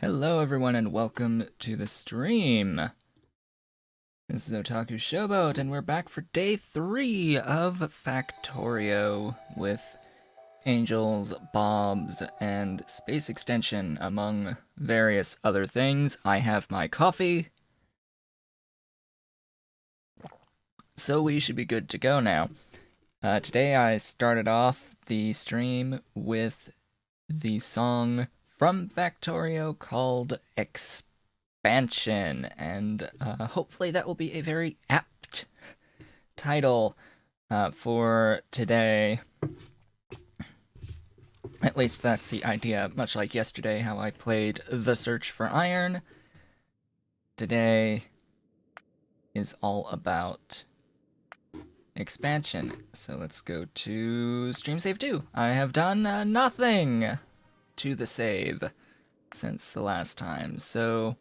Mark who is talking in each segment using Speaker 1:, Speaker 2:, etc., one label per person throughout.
Speaker 1: Hello everyone and welcome to the stream. This is Otaku Showboat and we're back for day 3 of Factorio with angels, bobs, and space extension among various other things. I have my coffee, so we should be good to go now. Today I started off the stream with the song from Factorio called Expansion, and hopefully that will be a very apt title for today. At least that's the idea, much like yesterday how I played The Search for Iron. Today is all about expansion. So let's go to Stream Save 2. I have done nothing to the save since the last time, so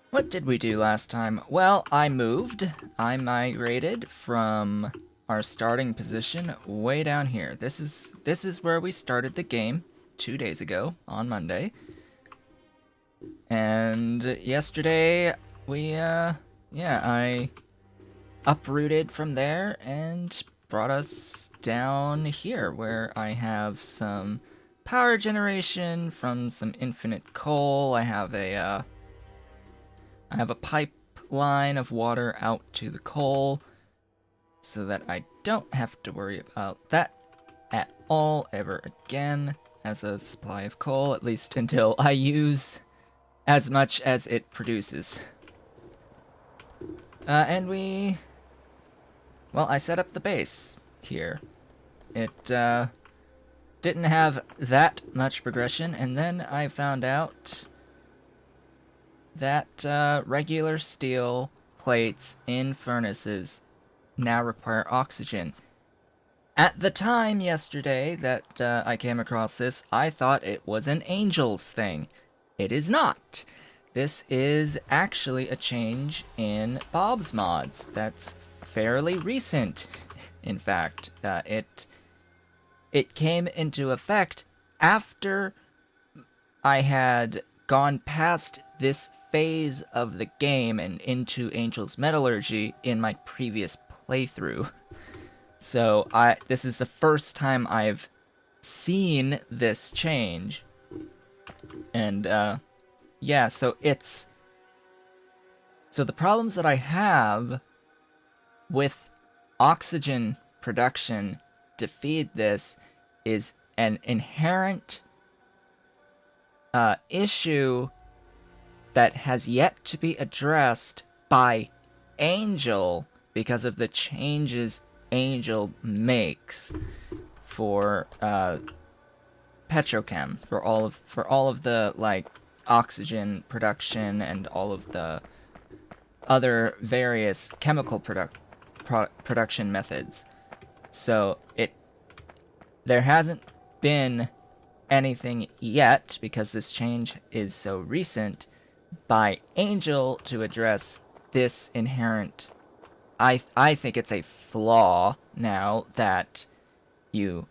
Speaker 1: what did we do last time? Well, I moved. I migrated from our starting position way down here. This is where we started the game 2 days ago on Monday. And yesterday I uprooted from there and brought us down here where I have some power generation from some infinite coal. I have a pipeline of water out to the coal so that I don't have to worry about that at all ever again as a supply of coal, at least until I use as much as it produces. I set up the base here. It didn't have that much progression, and then I found out that regular steel plates in furnaces now require oxygen. At the time yesterday that I came across this, I thought it was an Angels thing. It is not. This is actually a change in Bob's mods. That's fairly recent, in fact. It came into effect after I had gone past this phase of the game and into Angel's Metallurgy in my previous playthrough. So this is the first time I've seen this change. And yeah, so the problems that I have with oxygen production to feed this is an inherent issue that has yet to be addressed by Angel because of the changes Angel makes for petrochem, for all of the like oxygen production and all of the other various chemical production methods. So there hasn't been anything yet, because this change is so recent, by Angel to address this inherent, I think it's a flaw now that you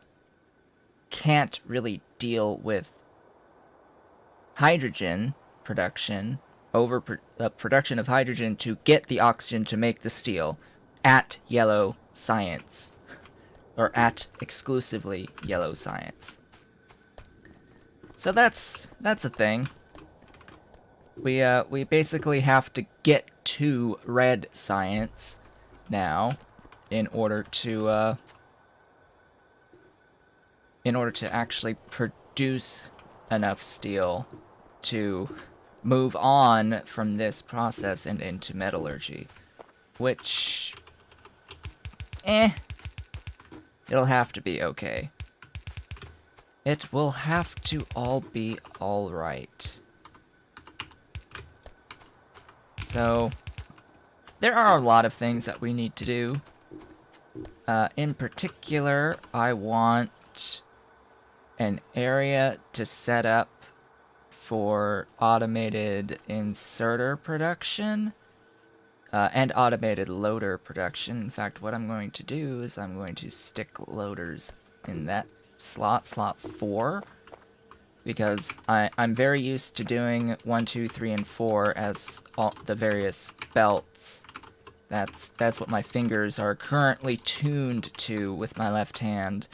Speaker 1: can't really deal with hydrogen production, production of hydrogen to get the oxygen to make the steel at Yellow Science, or at exclusively Yellow Science. So that's a thing. We basically have to get to Red Science now in order to actually produce enough steel to move on from this process and into metallurgy, which it'll have to be okay. It will have to all be alright. So there are a lot of things that we need to do. In particular, I want an area to set up for automated inserter production and automated loader production. In fact, what I'm going to do is I'm going to stick loaders in that slot 4, because I'm very used to doing 1, 2, 3, and 4 as all the various belts. That's what my fingers are currently tuned to with my left hand.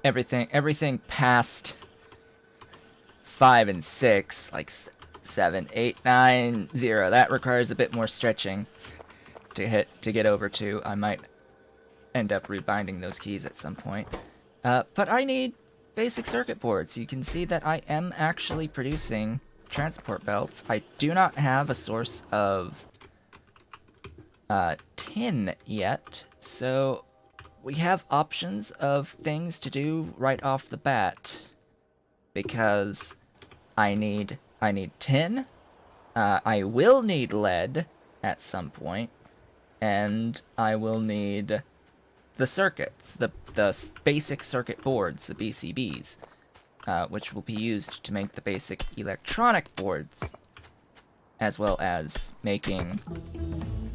Speaker 1: Everything past 5 and 6, like 7, 8, 9, 0, that requires a bit more stretching to get over to. I might end up rebinding those keys at some point. But I need basic circuit boards. You can see that I am actually producing transport belts. I do not have a source of tin yet, so we have options of things to do right off the bat, because I need tin, I will need lead at some point, and I will need the circuits, the basic circuit boards, the BCBs, which will be used to make the basic electronic boards, as well as making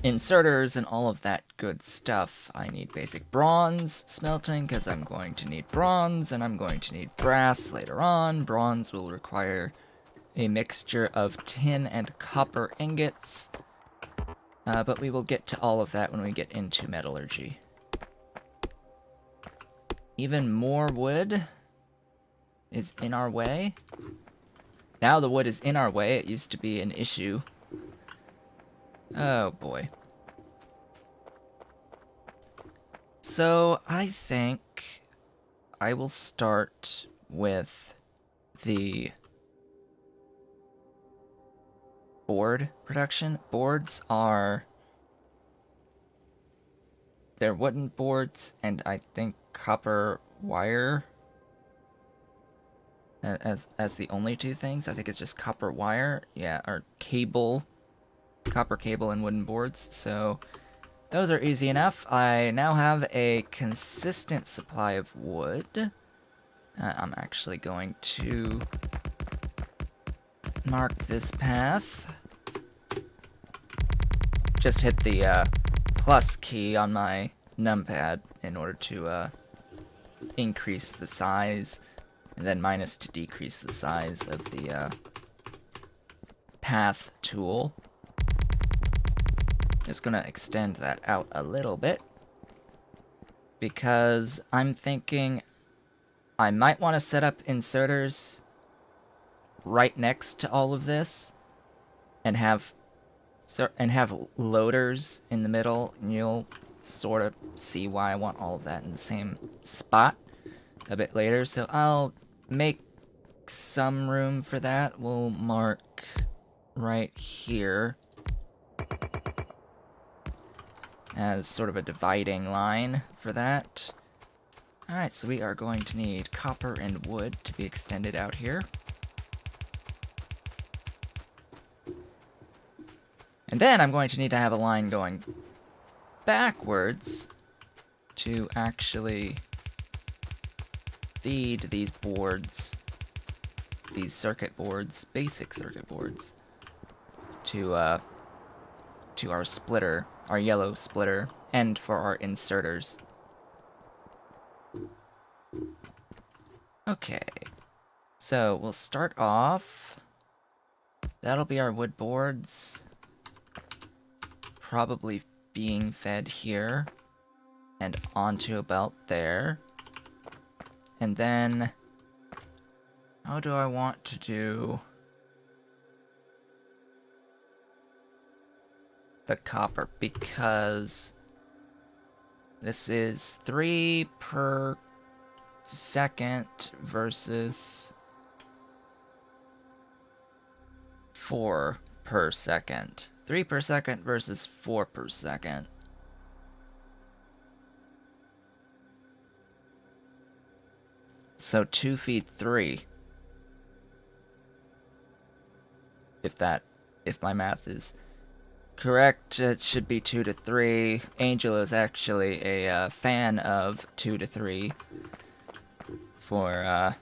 Speaker 1: inserters and all of that good stuff. I need basic bronze smelting, because I'm going to need bronze, and I'm going to need brass later on. Bronze will require a mixture of tin and copper ingots, but we will get to all of that when we get into metallurgy. Even more wood is in our way. Now the wood is in our way. It used to be an issue. Oh boy. So I think I will start with the board production. Boards are... they're wooden boards, and I think copper wire as the only two things. I think it's just copper wire, yeah, or cable, copper cable and wooden boards. So those are easy enough. I now have a consistent supply of wood. I'm actually going to mark this path. Just hit the plus key on my numpad in order to increase the size, and then minus to decrease the size of the path tool. Just gonna extend that out a little bit, because I'm thinking I might want to set up inserters right next to all of this, and have loaders in the middle, and you'll sort of see why I want all of that in the same spot a bit later. So I'll make some room for that. We'll mark right here as sort of a dividing line for that. Alright, so we are going to need copper and wood to be extended out here. And then I'm going to need to have a line going backwards to actually feed these boards, these circuit boards, basic circuit boards, to our splitter, our yellow splitter, and for our inserters. Okay, so we'll start off. That'll be our wood boards, probably being fed here and onto a belt there. And then, how do I want to do the copper? Because this is 3 per second versus 4 per second. 3 per second versus 4 per second. So 2 feed 3. If my math is correct, it should be 2 to 3. Angel is actually a fan of 2 to 3. For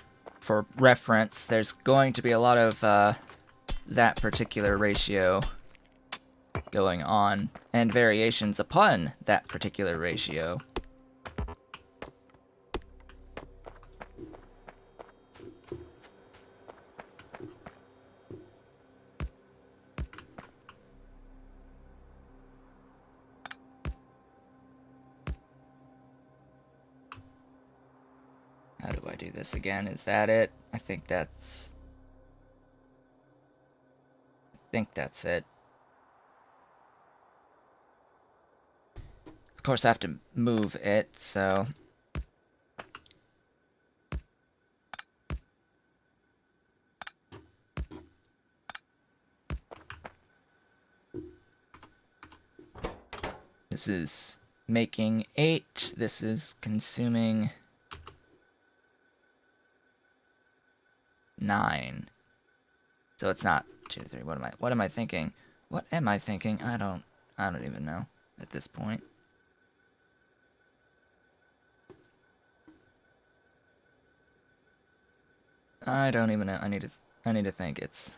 Speaker 1: reference, there's going to be a lot of that particular ratio going on, and variations upon that particular ratio. do this again. Is that it? I think that's it. Of course, I have to move it, so... This is making 8. This is consuming 9. So it's not 2, 3. What am I thinking? What am I thinking? I don't even know at this point. I don't even know. I need to think. It's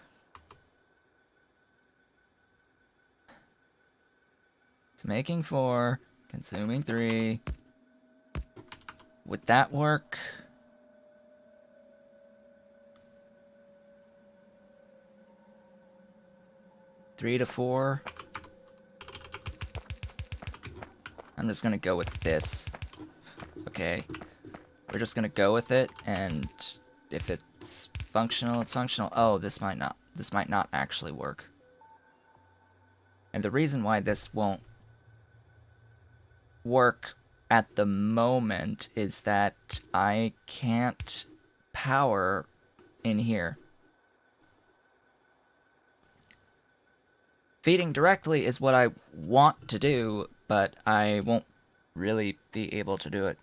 Speaker 1: making 4, consuming 3. Would that work? Three to 4. I'm just gonna go with this. Okay. We're just gonna go with it, and if it's functional, it's functional. Oh, this might not actually work. And the reason why this won't work at the moment is that I can't power in here. Feeding directly is what I want to do, but I won't really be able to do it.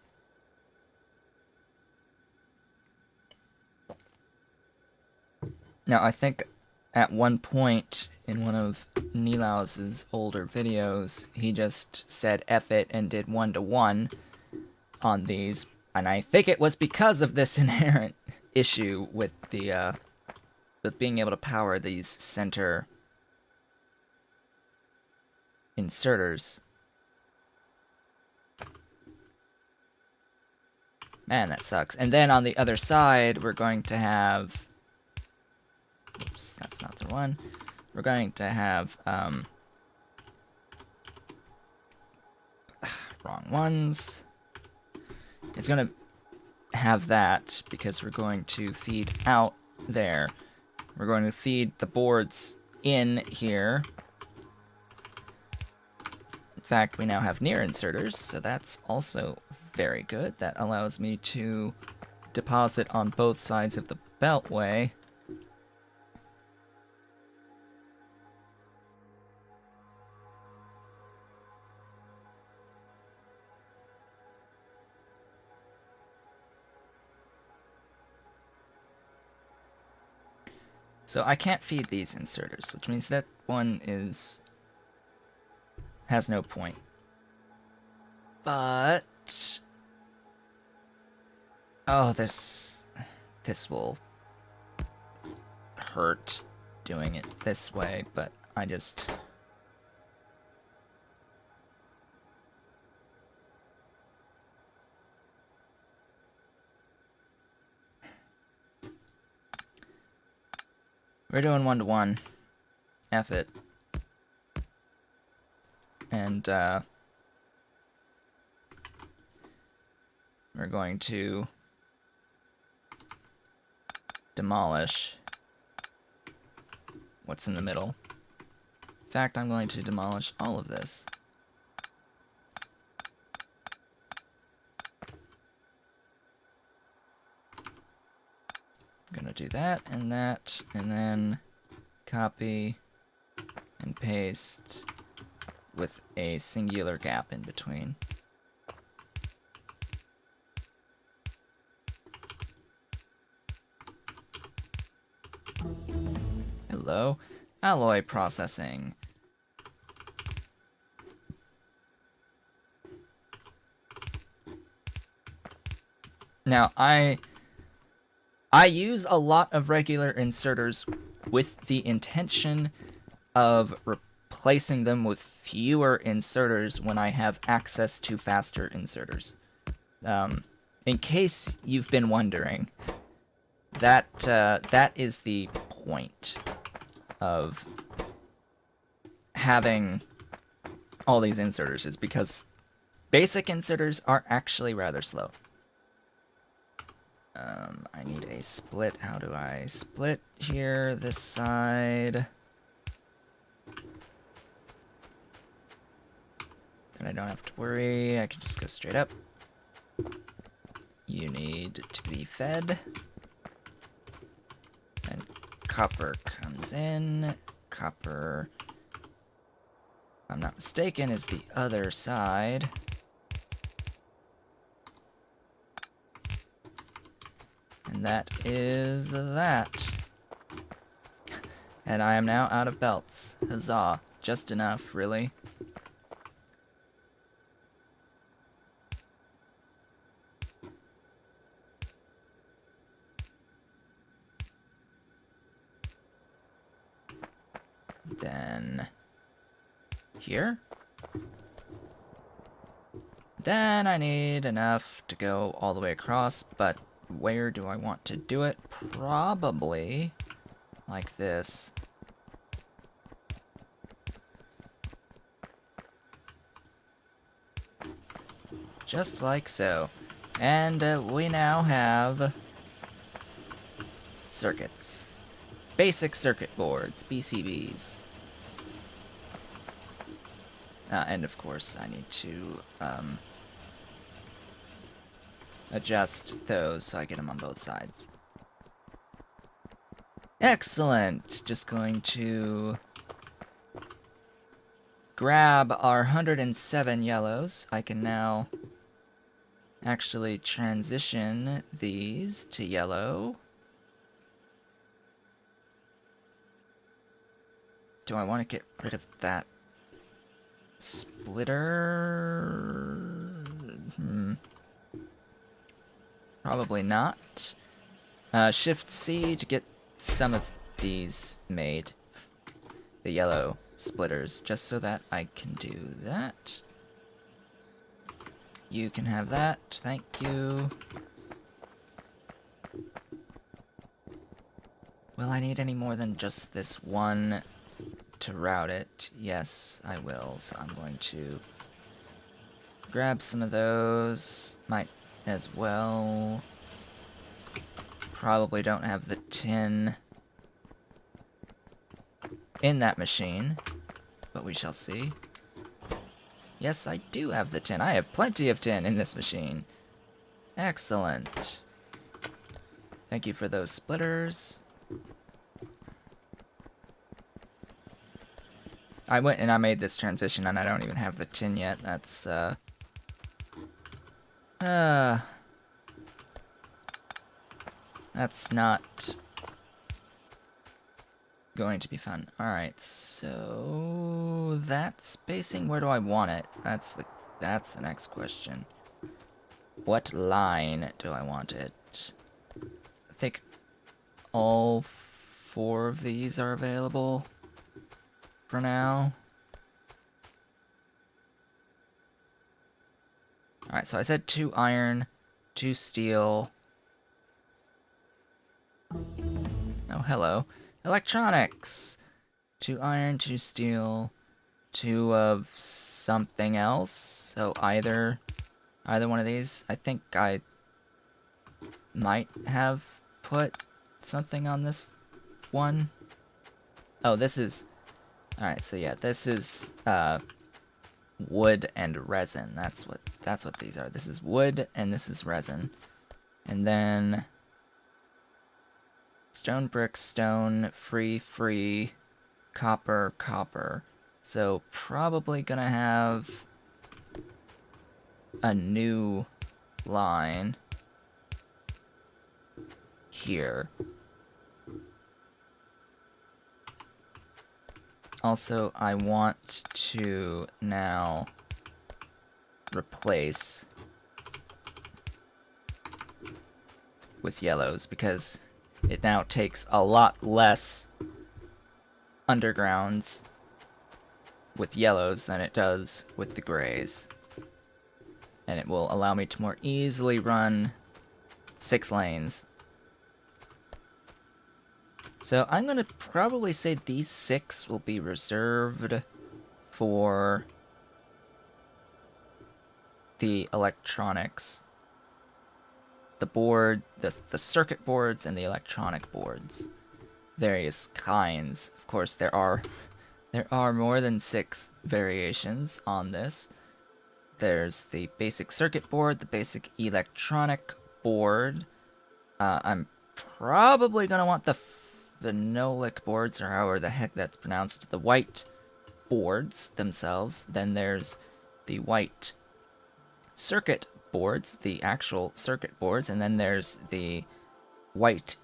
Speaker 1: Now, I think at one point in one of Nilaus's older videos, he just said F it and did 1-to-1 on these, and I think it was because of this inherent issue with the with being able to power these center inserters. Man, that sucks. And then on the other side, we're going to have... Oops, that's not the one. We're going to have... wrong ones. It's going to have that because we're going to feed out there. We're going to feed the boards in here. In fact, we now have near inserters, so that's also very good. That allows me to deposit on both sides of the beltway. So I can't feed these inserters, which means that one has no point. But oh, this will hurt doing it this way, but I just... We're doing 1-to-1. F it. And, we're going to demolish what's in the middle. In fact, I'm going to demolish all of this. I'm gonna do that, and then copy and paste with a singular gap in between. Hello, alloy processing. Now, I use a lot of regular inserters with the intention of replacing them with fewer inserters when I have access to faster inserters. In case you've been wondering, that is the point of having all these inserters, is because basic inserters are actually rather slow. I need a split. How do I split here? This side. Then I don't have to worry. I can just go straight up. You need to be fed. And copper comes in. Copper, if I'm not mistaken, is the other side. And that is that. And I am now out of belts. Huzzah. Just enough, really. Then here. Then I need enough to go all the way across, but where do I want to do it? Probably like this. Just like so. And we now have circuits. Basic circuit boards, BCBs. And of course I need to adjust those so I get them on both sides. Excellent! Just going to grab our 107 yellows. I can now actually transition these to yellow. Do I want to get rid of that splitter? Probably not. Shift C to get some of these made. The yellow splitters, just so that I can do that. You can have that, thank you. Will I need any more than just this one to route it? Yes, I will, so I'm going to grab some of those. Might as well. Probably don't have the tin in that machine, but we shall see. Yes, I do have the tin. I have plenty of tin in this machine. Excellent. Thank you for those splitters. I went and I made this transition and I don't even have the tin yet. That's, that's not going to be fun. Alright, so that spacing, where do I want it? That's the next question. What line do I want it? I think all 4 of these are available for now. Alright, so I said 2 iron, 2 steel. Oh, hello. Electronics! 2 iron, 2 steel, 2 of something else. So either one of these. I think I might have put something on this one. Oh, this is... Alright, so yeah, this is wood and resin. That's what these are. This is wood and this is resin. And then stone, brick, stone, free, copper, copper. So probably gonna have a new line here. Also, I want to now replace with yellows because it now takes a lot less undergrounds with yellows than it does with the grays. And it will allow me to more easily run 6 lanes. So I'm going to probably say these 6 will be reserved for the electronics. the circuit boards and the electronic boards. Various kinds. Of course, there are more than 6 variations on this. There's the basic circuit board, the basic electronic board. I'm probably gonna want the phenolic boards, or however the heck that's pronounced, the white boards themselves. Then there's the white circuit boards, the actual circuit boards, and then there's the white,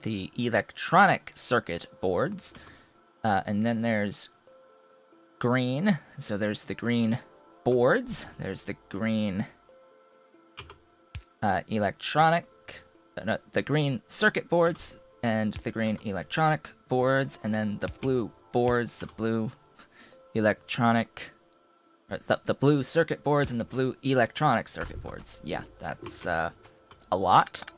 Speaker 1: the electronic circuit boards, and then there's green. So there's the green boards, there's the green electronic, the green circuit boards, and the green electronic boards, and then the blue boards, the blue electronic, the blue circuit boards, and the blue electronic circuit boards. Yeah, that's a lot.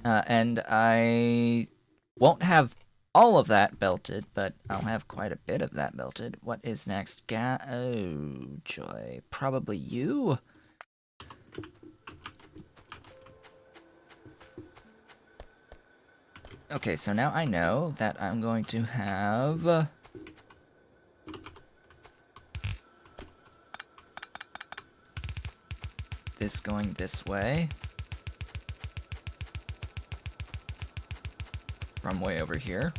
Speaker 1: And I won't have all of that belted, but I'll have quite a bit of that belted. What is next? Oh, joy. Probably you? Okay, so now I know that I'm going to have this going this way from way over here.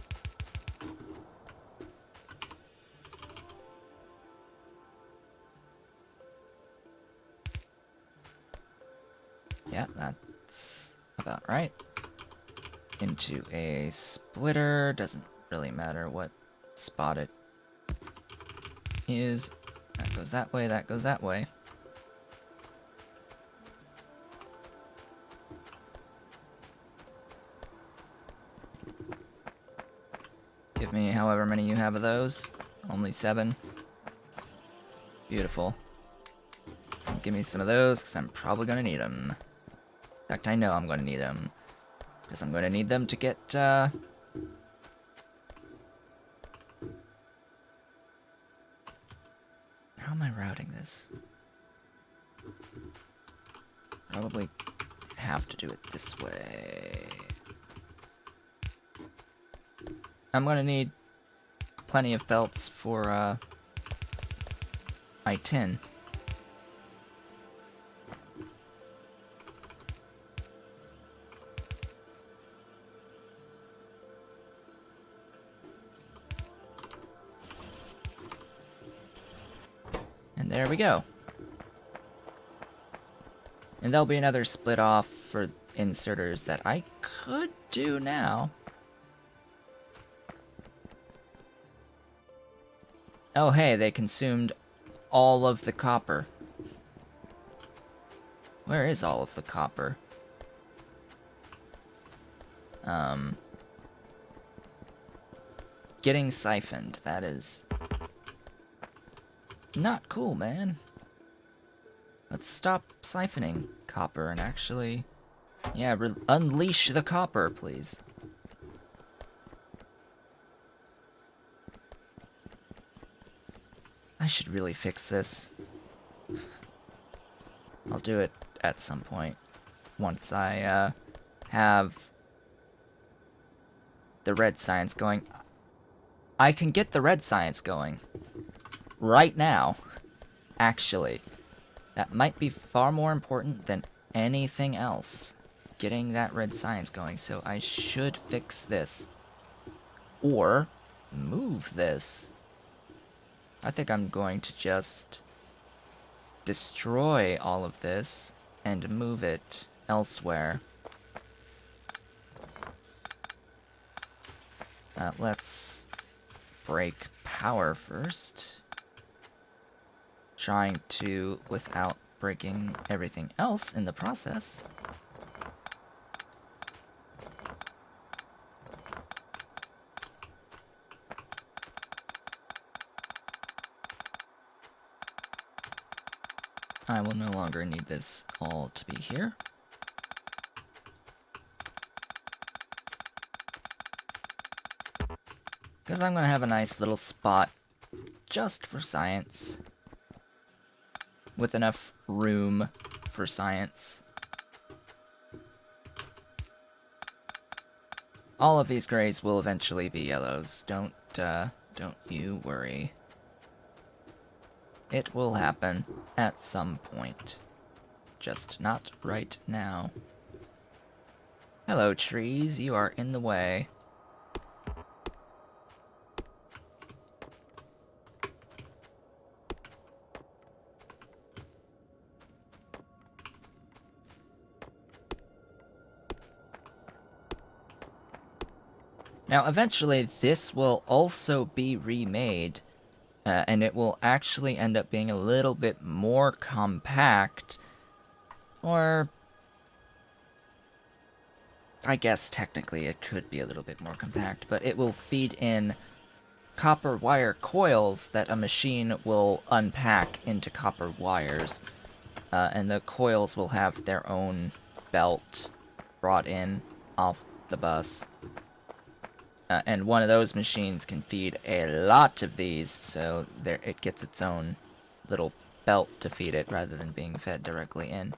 Speaker 1: Yeah, that's about right. Into a splitter. Doesn't really matter what spot it is. That goes that way, that goes that way. Give me however many you have of those. Only 7. Beautiful. Give me some of those, because I'm probably going to need them. In fact, I know I'm going to need them. Because I'm going to need them to get, How am I routing this? Probably have to do it this way. I'm going to need plenty of belts for, my tin. And there we go. And there'll be another split off for inserters that I could do now. Oh hey, they consumed all of the copper. Where is all of the copper? Getting siphoned, that is not cool, man. Let's stop siphoning copper and actually, yeah, unleash the copper, please. I should really fix this. I'll do it at some point. Once I, have the red science going. I can get the red science going. Right now. Actually. That might be far more important than anything else. Getting that red science going. So I should fix this. Or move this. I think I'm going to just destroy all of this and move it elsewhere. Let's break power first. Trying to without breaking everything else in the process. I will no longer need this all to be here. Because I'm going to have a nice little spot just for science. with enough room for science. All of these grays will eventually be yellows. Don't you worry. It will happen at some point. Just not right now. Hello, trees. You are in the way. Now, eventually, this will also be remade, and it will actually end up being a little bit more compact, or I guess technically it could be a little bit more compact, but it will feed in copper wire coils that a machine will unpack into copper wires, and the coils will have their own belt brought in off the bus. And one of those machines can feed a lot of these, so it gets its own little belt to feed it rather than being fed directly in.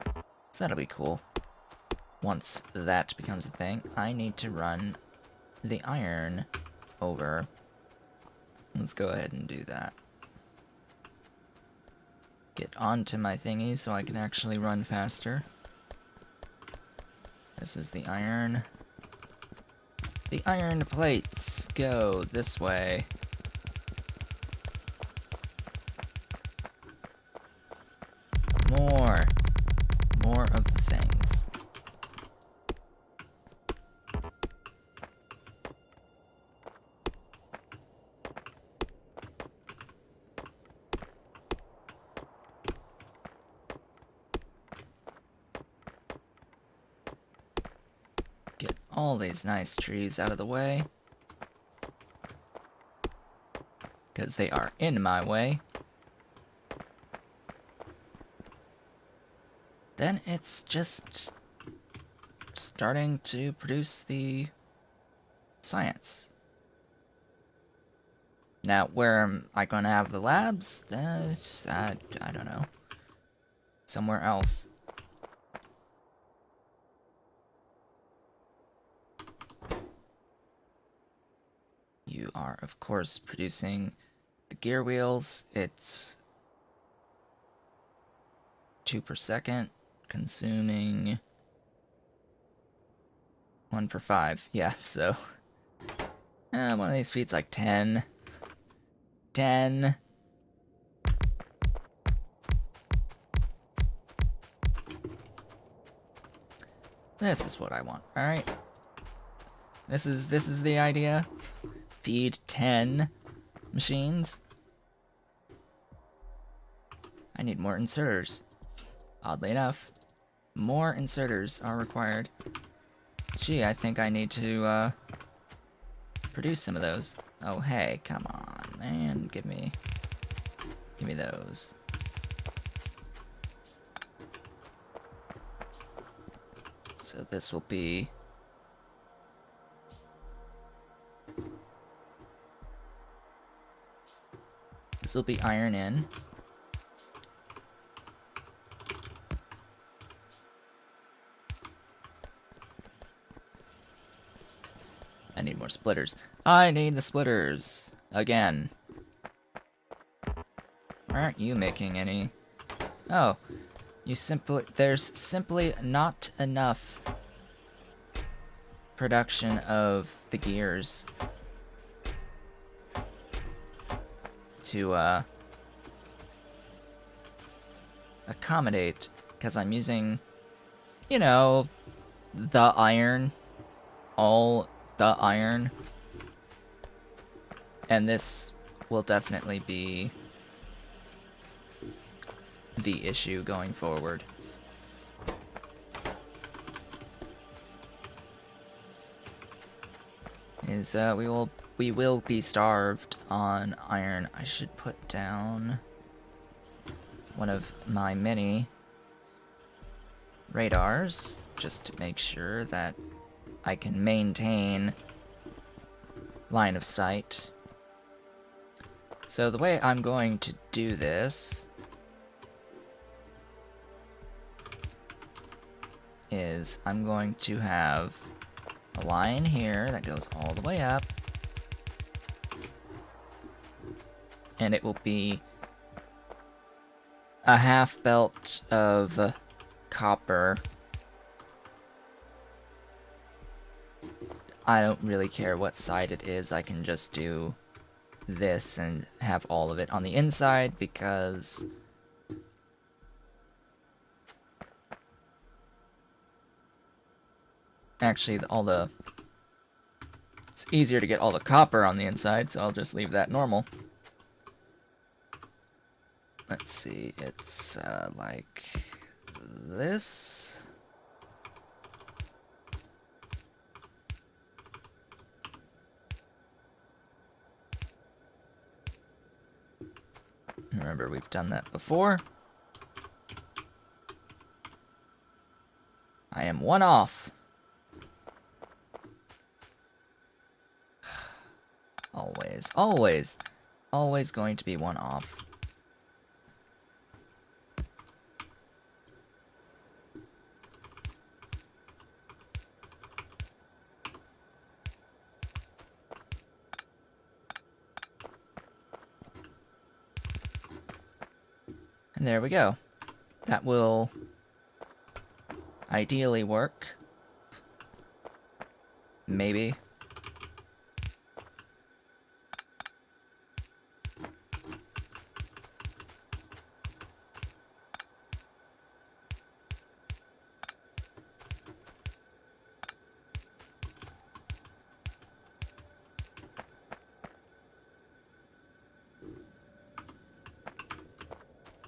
Speaker 1: So that'll be cool. Once that becomes a thing, I need to run the iron over. Let's go ahead and do that. Get onto my thingy so I can actually run faster. This is the iron. The iron plates go this way. More of the things. Get all these nice trees out of the way, because they are in my way. Then it's just starting to produce the science. Now, where am I going to have the labs? I don't know. Somewhere else. You are, of course, producing the gear wheels. It's 2 per second, consuming 1 per 5. Yeah, so one of these feeds like 10. 10. This is what I want. All right. This is the idea. Feed 10 machines. I need more inserters. Oddly enough, more inserters are required. Gee, I think I need to produce some of those. Oh hey, come on, man, give me those. So this will be iron in. I need more splitters. I need the splitters again. Why aren't you making any? Oh, there's simply not enough production of the gears to accommodate, because I'm using, you know, the iron, all the iron, and this will definitely be the issue going forward. Is we will be starved on iron. I should put down one of my mini radars just to make sure that I can maintain line of sight. So the way I'm going to do this is I'm going to have a line here that goes all the way up, and it will be a half belt of copper. I don't really care what side it is, I can just do this and have all of it on the inside because actually it's easier to get all the copper on the inside, so I'll just leave that normal. Let's see, it's like this. Remember, we've done that before. I am one off. Always, always, always going to be one off. And there we go. That will ideally work. Maybe.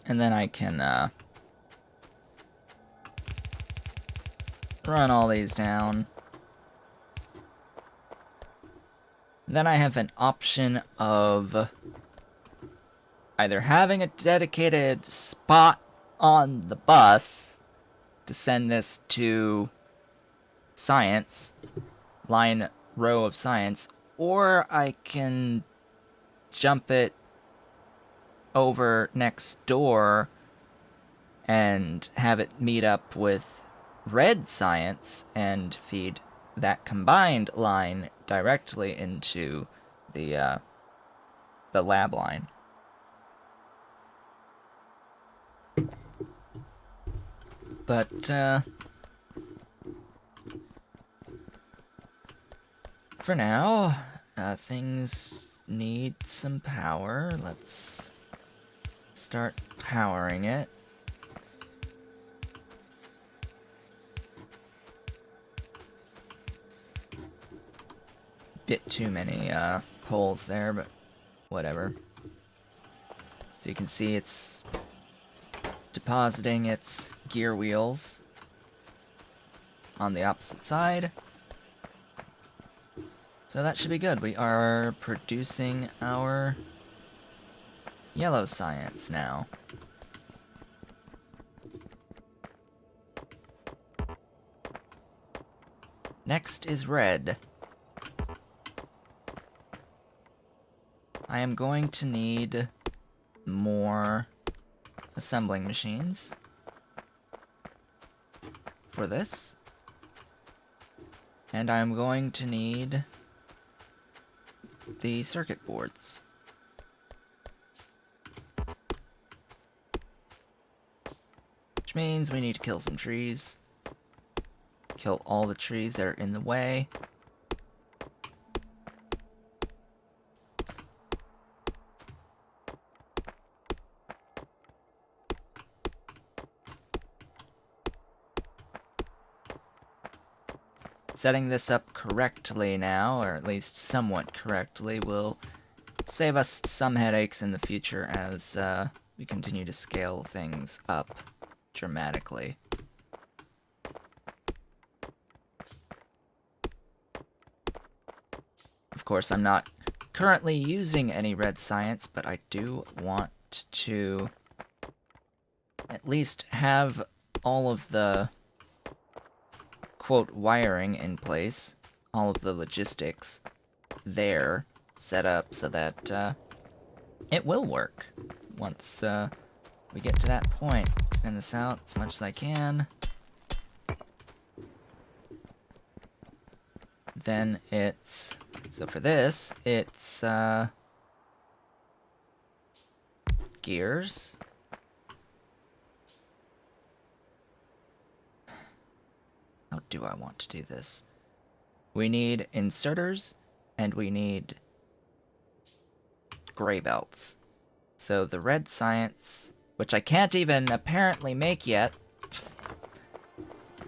Speaker 1: And then I can run all these down. Then I have an option of either having a dedicated spot on the bus to send this to science, line row of science, or I can jump it over next door and have it meet up with red science and feed that combined line directly into the lab line. But for now, things need some power. Let's start powering it. Bit too many holes there, but whatever. So you can see it's depositing its gear wheels on the opposite side. So that should be good. We are producing our yellow science now. Next is red. I am going to need more assembling machines for this. And I'm going to need the circuit boards. Which means we need to kill some trees. Kill all the trees that are in the way. Setting this up correctly now, or at least somewhat correctly, will save us some headaches in the future as we continue to scale things up dramatically. Of course, I'm not currently using any red science, but I do want to at least have all of the quote wiring in place, all of the logistics there set up so that it will work once we get to that point. Extend this out as much as I can. Then it's... So for this, it's gears. How do I want to do this? We need inserters, and we need gray belts. So the red science, which I can't even apparently make yet.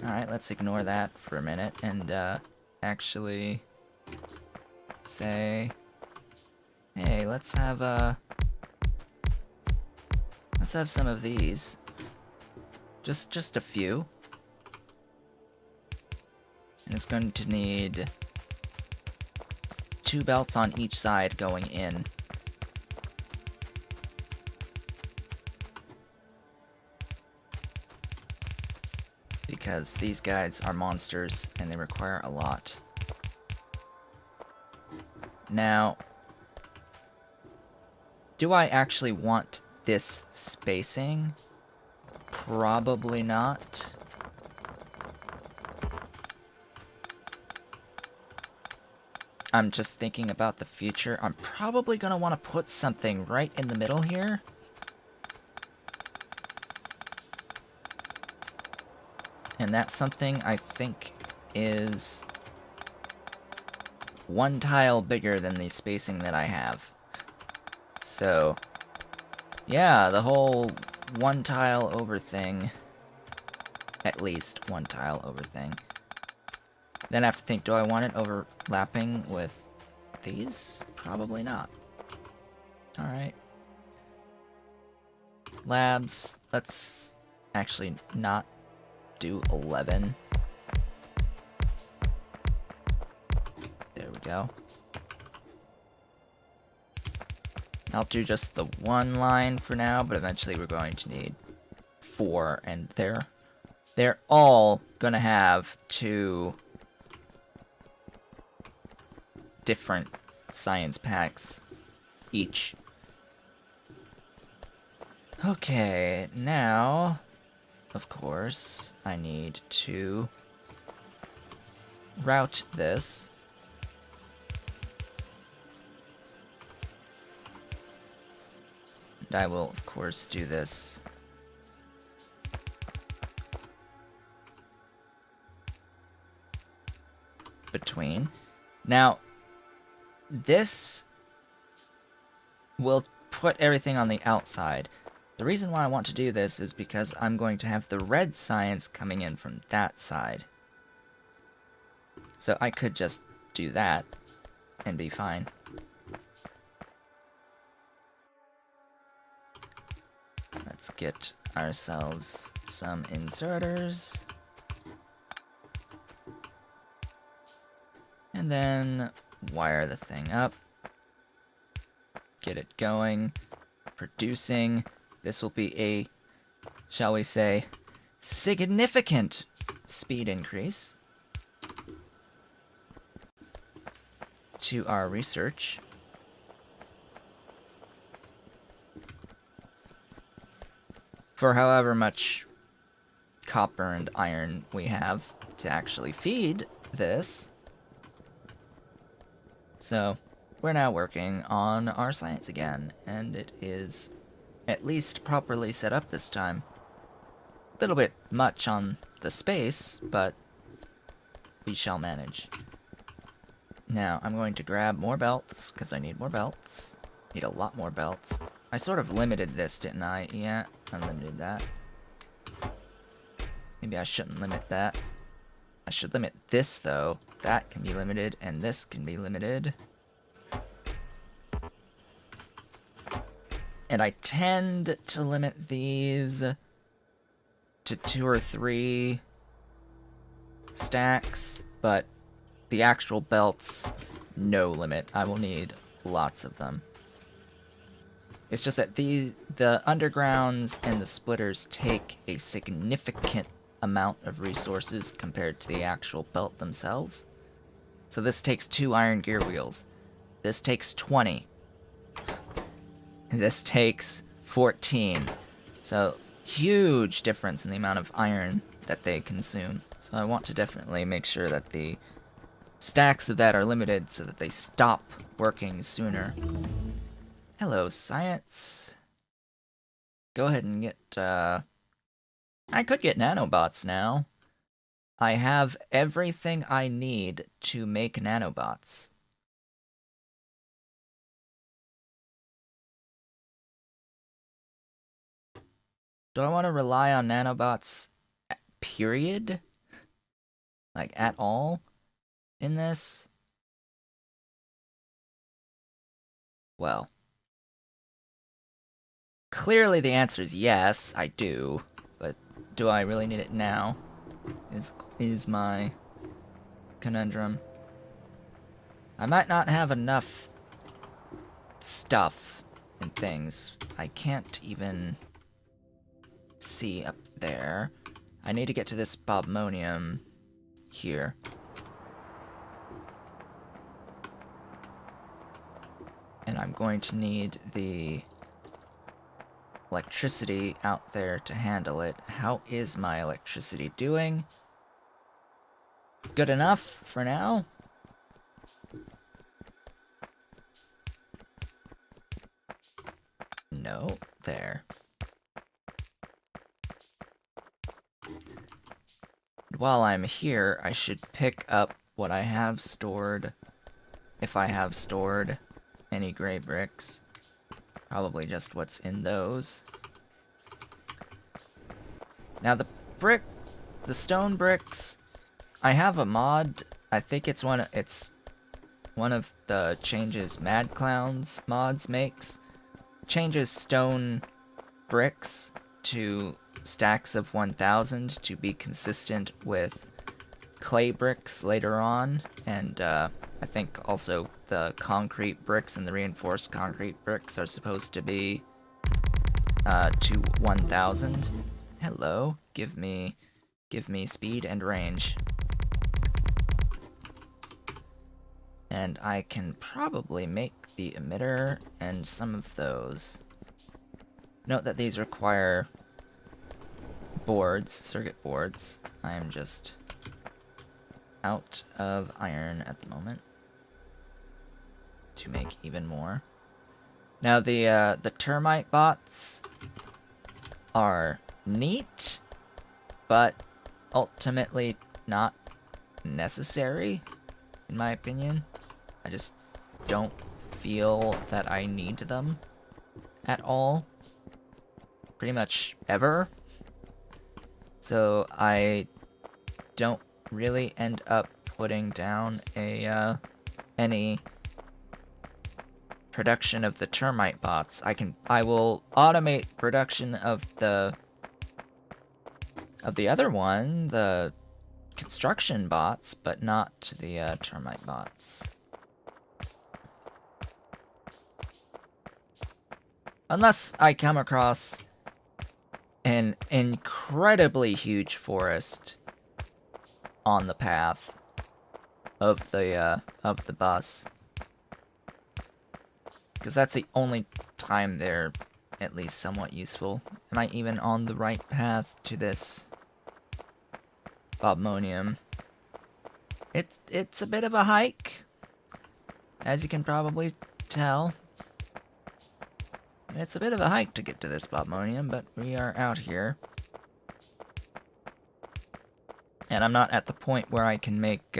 Speaker 1: Alright, let's ignore that for a minute and actually say, hey, let's have some of these. Just a few. And it's going to need 2 belts on each side going in. Because these guys are monsters and they require a lot. Now, do I actually want this spacing? Probably not. I'm just thinking about the future. I'm probably gonna want to put something right in the middle here. And that's something I think is 1 tile bigger than the spacing that I have. So, yeah, the whole 1 tile over thing. At least 1 tile over thing. Then I have to think, do I want it overlapping with these? Probably not. Alright. Labs, let's actually not do 11. There we go. I'll do just the 1 line for now, but eventually we're going to need 4, and they're all gonna have 2 different science packs each. Okay, now, of course, I need to route this. And I will, of course, do this between. Now, this will put everything on the outside. The reason why I want to do this is because I'm going to have the red science coming in from that side. So I could just do that and be fine. Let's get ourselves some inserters. And then wire the thing up. Get it going. Producing. This will be a, shall we say, significant speed increase to our research. For however much copper and iron we have to actually feed this. So, we're now working on our science again, and it is at least properly set up this time. A little bit much on the space, but we shall manage. Now, I'm going to grab more belts, because I need more belts. Need a lot more belts. I sort of limited this, didn't I? Yeah, I limited that. Maybe I shouldn't limit that. I should limit this, though. That can be limited, and this can be limited. And I tend to limit these to 2 or 3 stacks, but the actual belts, no limit. I will need lots of them. It's just that the undergrounds and the splitters take a significant amount of resources compared to the actual belt themselves. So this takes 2 iron gear wheels. This takes 20. this takes 14. So, huge difference in the amount of iron that they consume. So I want to definitely make sure that the stacks of that are limited so that they stop working sooner. Hello, science. Go ahead and get, I could get nanobots now. I have everything I need to make nanobots. Do I want to rely on nanobots, period? Like, at all in this? Well, clearly the answer is yes, I do. But do I really need it now? Is my conundrum. I might not have enough stuff and things. I can't even see up there. I need to get to this bobmonium here. And I'm going to need the electricity out there to handle it. How is my electricity doing? Good enough for now? No, there. While I'm here, I should pick up what I have stored, if I have stored any gray bricks. Probably just what's in those. Now the stone bricks, I have a mod. I think it's one of the changes Mad Clown's mods makes. Changes stone bricks to stacks of 1000 to be consistent with clay bricks later on, and I think also the concrete bricks and the reinforced concrete bricks are supposed to be to 1000. Hello, give me speed and range. And I can probably make the emitter and some of those. Note that these require boards, circuit boards. I am just out of iron at the moment to make even more. Now the termite bots are neat, but ultimately not necessary, in my opinion. I just don't feel that I need them at all. Pretty much ever. So I don't really end up putting down any production of the termite bots. I will automate production of the other one, the construction bots, but not the termite bots. Unless I come across an incredibly huge forest on the path of the bus, because that's the only time they're at least somewhat useful. Am I even on the right path to this bobmonium? It's a bit of a hike, as you can probably tell. It's a bit of a hike to get to this bobmonium, but we are out here. And I'm not at the point where I can make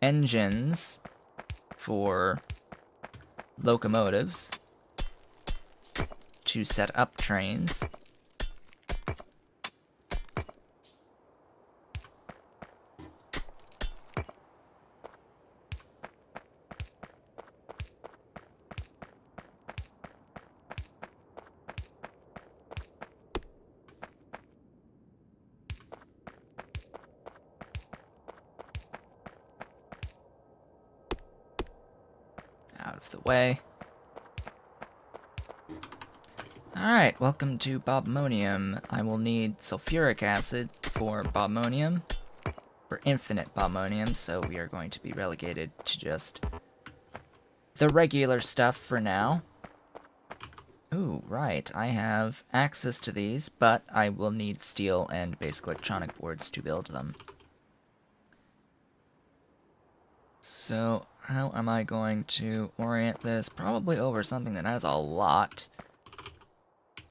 Speaker 1: engines for locomotives to set up trains. Out of the way. Alright, welcome to bobmonium. I will need sulfuric acid for bobmonium, for infinite bobmonium, so we are going to be relegated to just the regular stuff for now. Oh, right. I have access to these, but I will need steel and basic electronic boards to build them. So, how am I going to orient this? Probably over something that has a lot.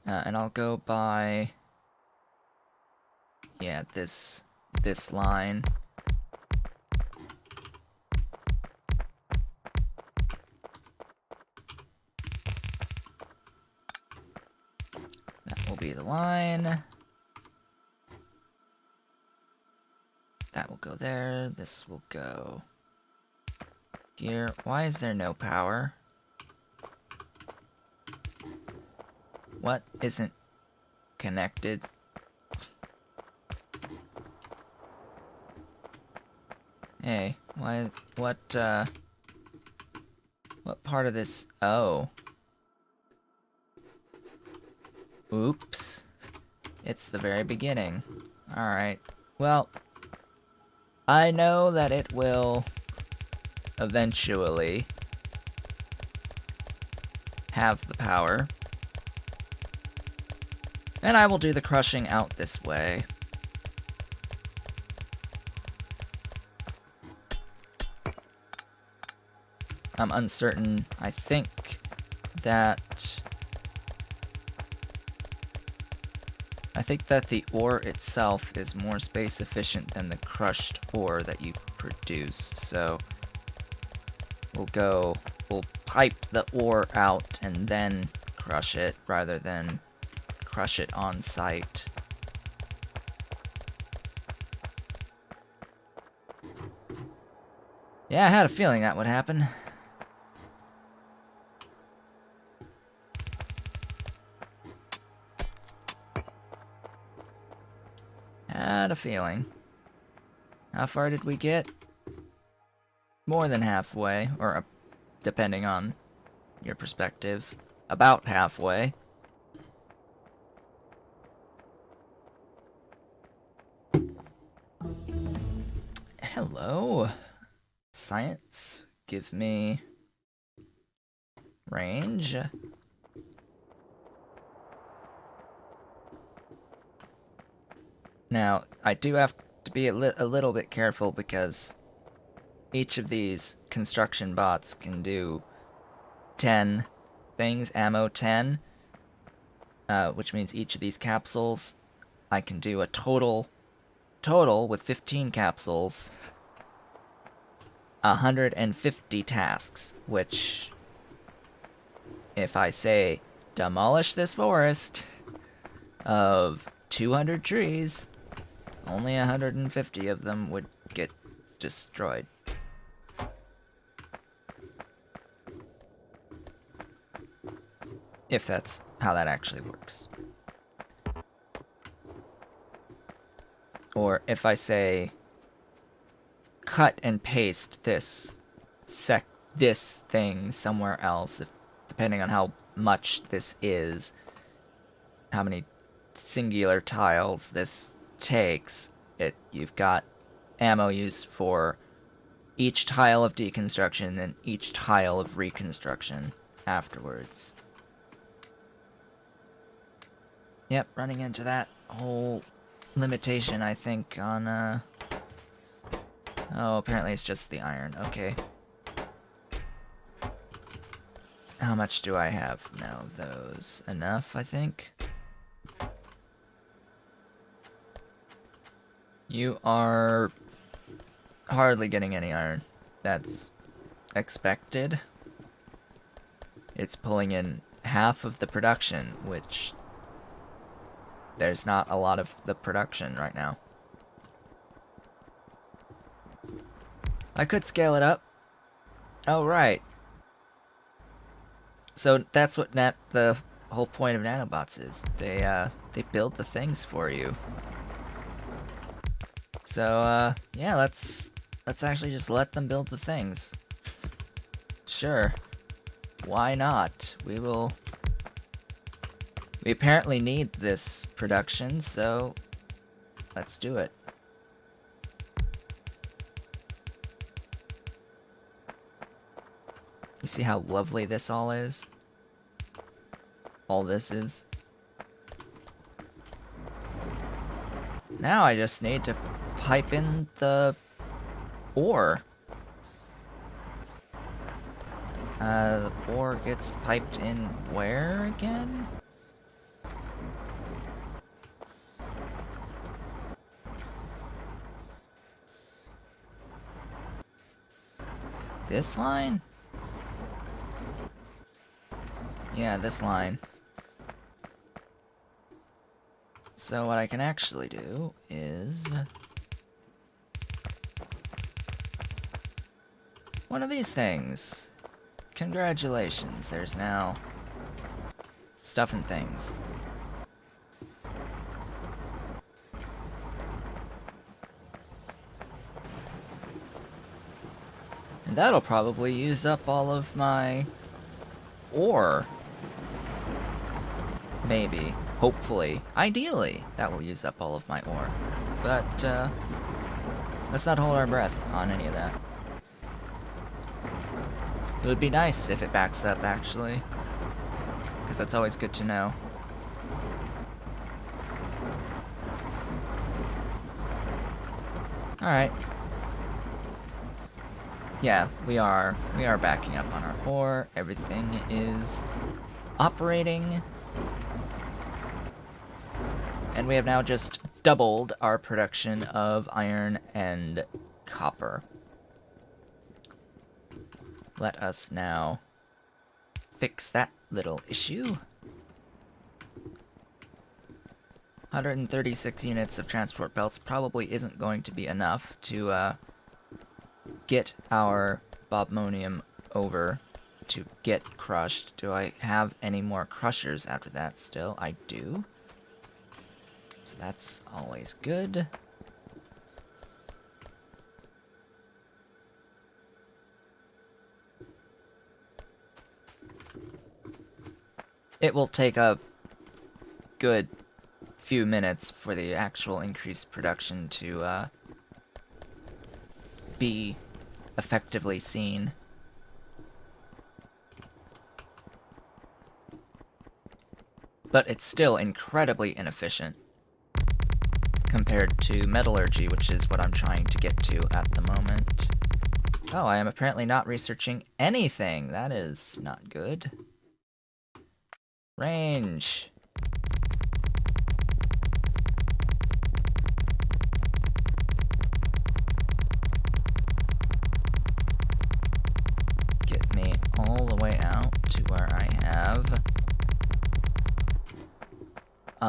Speaker 1: And I'll go by... yeah, this line. That will be the line. That will go there. This will go here. Why is there no power? What isn't connected? Hey, why, what part of this? Oh. Oops. It's the very beginning. Alright. Well, I know that it will eventually have the power. And I will do the crushing out this way. I'm uncertain. I think that the ore itself is more space efficient than the crushed ore that you produce. So we'll pipe the ore out and then crush it rather than crush it on site. Yeah, I had a feeling that would happen. Had a feeling. How far did we get? More than halfway, or depending on your perspective, about halfway. Hello. Science, give me range. Now, I do have to be a little bit careful because each of these construction bots can do 10 things, ammo 10, which means each of these capsules, I can do a total with 15 capsules, 150 tasks, which, if I say, demolish this forest of 200 trees, only 150 of them would get destroyed. If that's how that actually works. Or if I say, cut and paste this thing somewhere else, depending on how much this is, how many singular tiles this takes, you've got ammo use for each tile of deconstruction and each tile of reconstruction afterwards. Yep, running into that whole limitation, I think, on, oh, apparently it's just the iron. Okay. How much do I have now of those? Enough, I think? You are hardly getting any iron. That's expected. It's pulling in half of the production, which there's not a lot of the production right now. I could scale it up. Oh, right. So that's what the whole point of nanobots is. They build the things for you. So, yeah, let's actually just let them build the things. Sure. Why not? We apparently need this production, so let's do it. You see how lovely this all is? all this is. Now I just need to pipe in the ore. The ore gets piped in where again? This line? Yeah, this line. So what I can actually do is one of these things. Congratulations, there's now stuff and things. And that'll probably use up all of my ore. Maybe. Hopefully. Ideally, that will use up all of my ore. But, let's not hold our breath on any of that. It would be nice if it backs up, actually. Because that's always good to know. Alright. Yeah, we are backing up on our ore. Everything is operating. And we have now just doubled our production of iron and copper. Let us now fix that little issue. 136 units of transport belts probably isn't going to be enough to get our bobmonium over to get crushed. Do I have any more crushers after that still? I do. So that's always good. It will take a good few minutes for the actual increased production to be effectively seen. But it's still incredibly inefficient compared to metallurgy, which is what I'm trying to get to at the moment. Oh, I am apparently not researching anything. That is not good. Range. Get me all the way out to where I have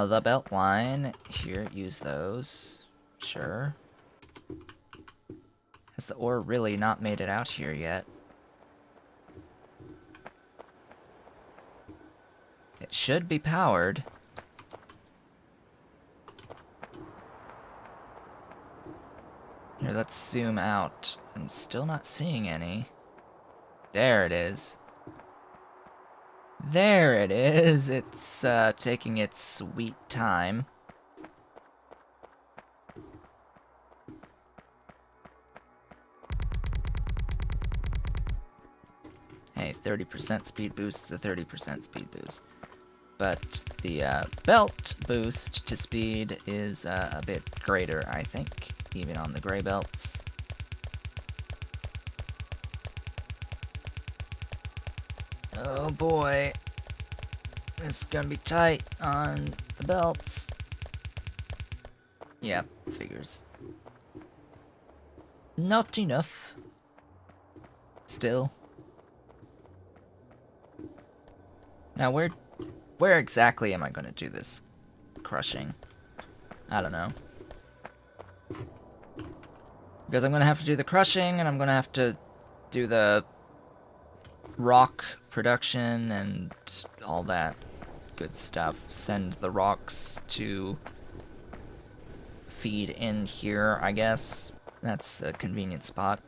Speaker 1: the belt line. Here, use those. Sure. Has the ore really not made it out here yet? It should be powered. Here, let's zoom out. I'm still not seeing any. There it is. There it is! It's taking its sweet time. Hey, 30% speed boost is a 30% speed boost. But the belt boost to speed is a bit greater, I think, even on the gray belts. Oh boy, this is gonna be tight on the belts. Yeah, figures. Not enough. Still. Now where exactly am I gonna do this crushing? I don't know. Because I'm gonna have to do the crushing, and I'm gonna have to do the rock production and all that good stuff. Send the rocks to feed in here, I guess. That's a convenient spot.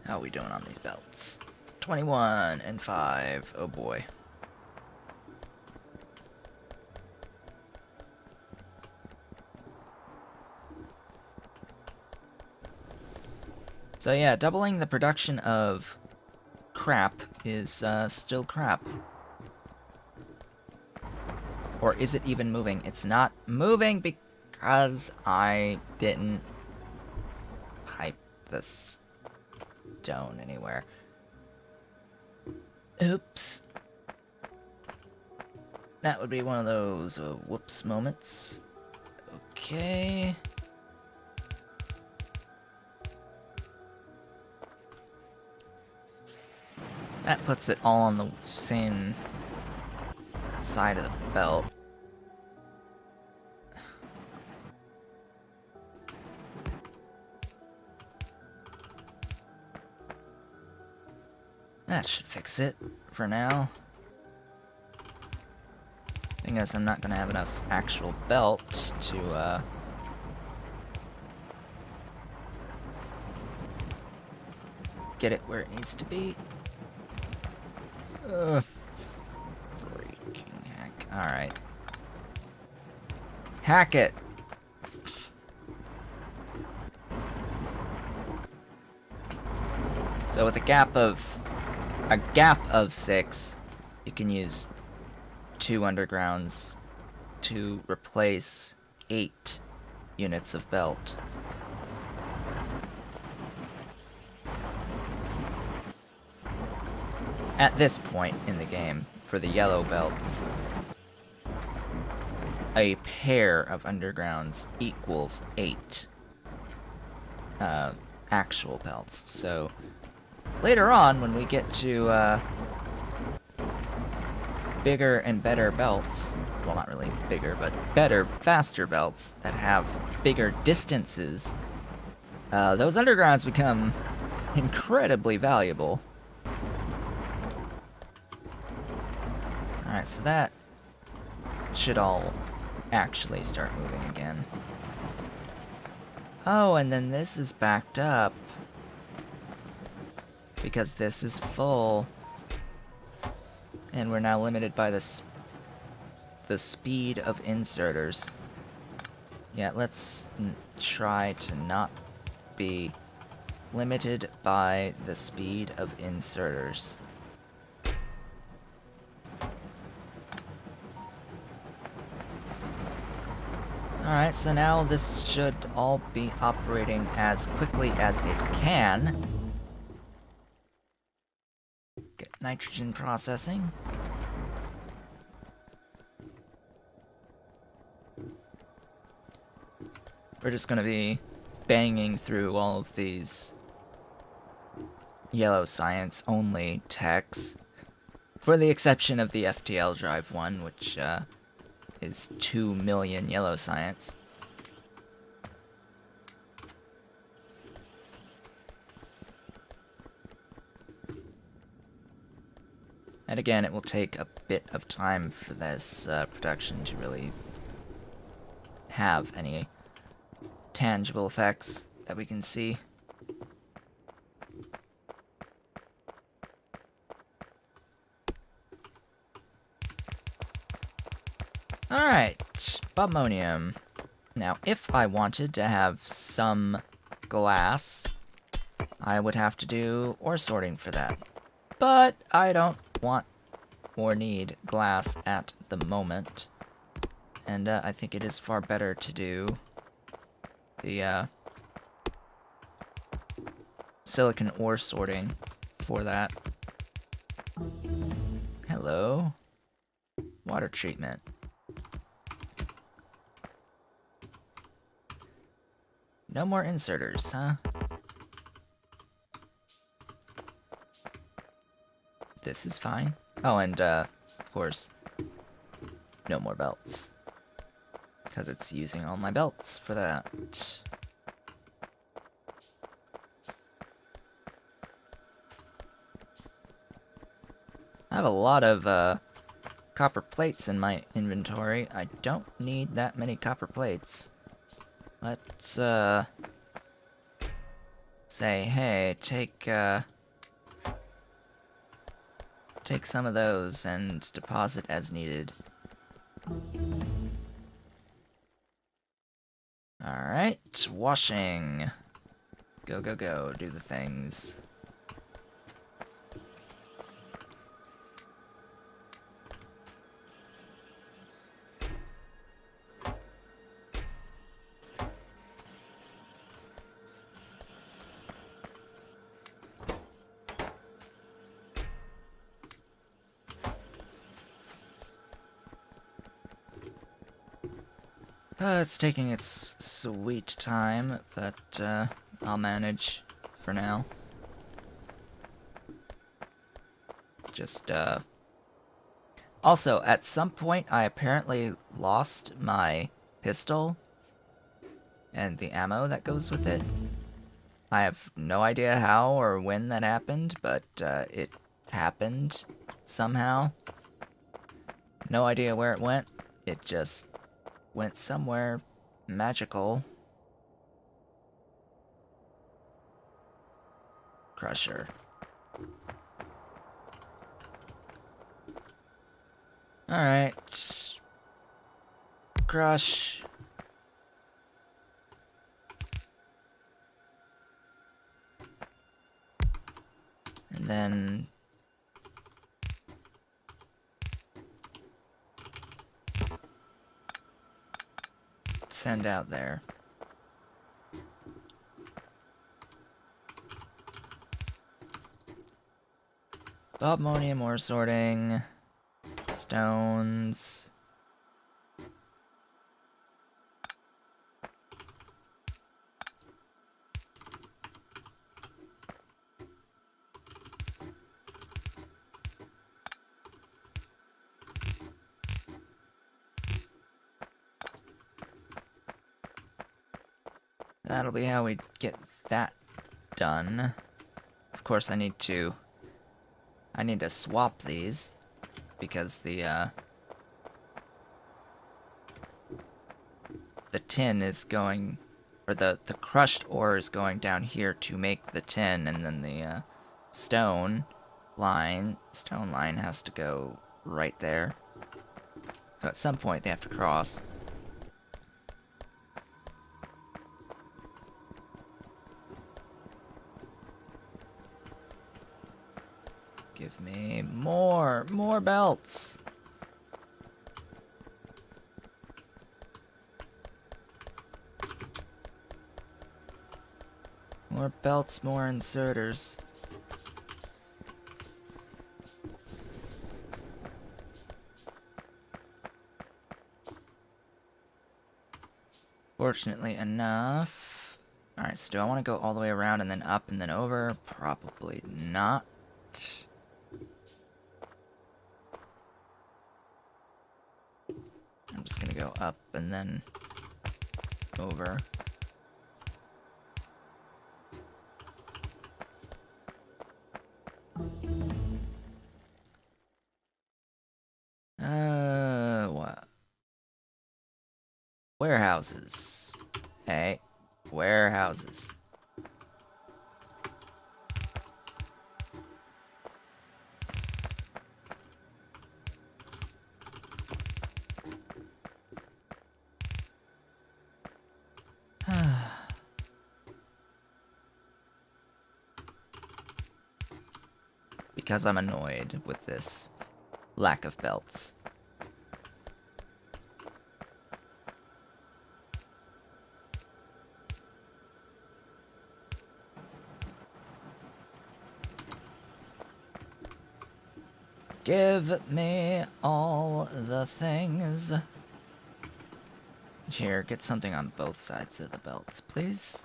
Speaker 1: How are we doing on these belts? 21 and 5. Oh boy. So yeah, doubling the production of crap is still crap. Or is it even moving? It's not moving because I didn't pipe the stone anywhere. Oops. That would be one of those whoops moments. Okay. That puts it all on the same side of the belt. That should fix it for now. Thing is, I'm not gonna have enough actual belt to, get it where it needs to be. Freaking heck. Alright. Hack it! So with a gap of 6, you can use 2 undergrounds to replace 8 units of belt. At this point in the game, for the yellow belts, a pair of undergrounds equals 8 actual belts. So later on, when we get to bigger and better belts, well, not really bigger, but better, faster belts that have bigger distances, those undergrounds become incredibly valuable. Alright, so that should all actually start moving again. Oh, and then this is backed up because this is full. And we're now limited by the speed of inserters. Yeah, let's try to not be limited by the speed of inserters. Alright, so now this should all be operating as quickly as it can. Get nitrogen processing. We're just gonna be banging through all of these yellow science only techs, for the exception of the FTL drive one, which is 2 million yellow science. And again, it will take a bit of time for this production to really have any tangible effects that we can see. Alright, Bobmonium. Now, if I wanted to have some glass, I would have to do ore sorting for that. But I don't want or need glass at the moment. And I think it is far better to do the silicon ore sorting for that. Hello. Water treatment. No more inserters, huh? This is fine. Oh, and of course, no more belts. Because it's using all my belts for that. I have a lot of copper plates in my inventory. I don't need that many copper plates. Let's say, hey, take some of those and deposit as needed. Alright, washing. Go, go, go. Do the things. It's taking its sweet time, but I'll manage for now. Just, Also, at some point, I apparently lost my pistol and the ammo that goes with it. I have no idea how or when that happened, but it happened somehow. No idea where it went. It just went somewhere magical. Crusher. Alright. Crush. And then send out there. Bobmonium ore sorting. Stones. That'll be how we get that done. Of course, I need to swap these because the tin is going, or the crushed ore is going down here to make the tin, and then the stone line has to go right there. So at some point they have to cross. Give me more belts. More belts, more inserters. Fortunately enough. Alright, so do I want to go all the way around and then up and then over? Probably not. I'm just gonna go up and then over. What? Warehouses. Hey, warehouses. Because I'm annoyed with this lack of belts. Give me all the things. Here, get something on both sides of the belts, please.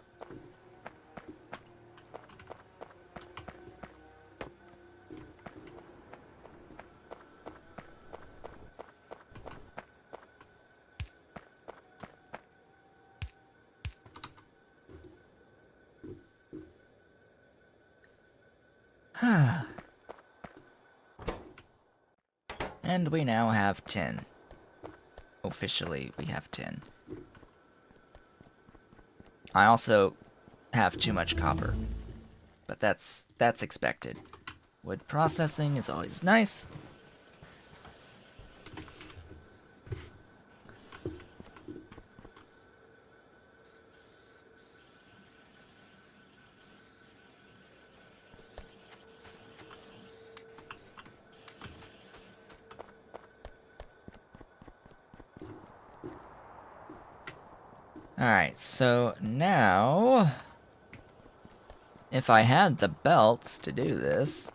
Speaker 1: And we now have 10. Officially, we have 10. I also have too much copper, but that's expected. Wood processing is always nice. Alright, so now, if I had the belts to do this,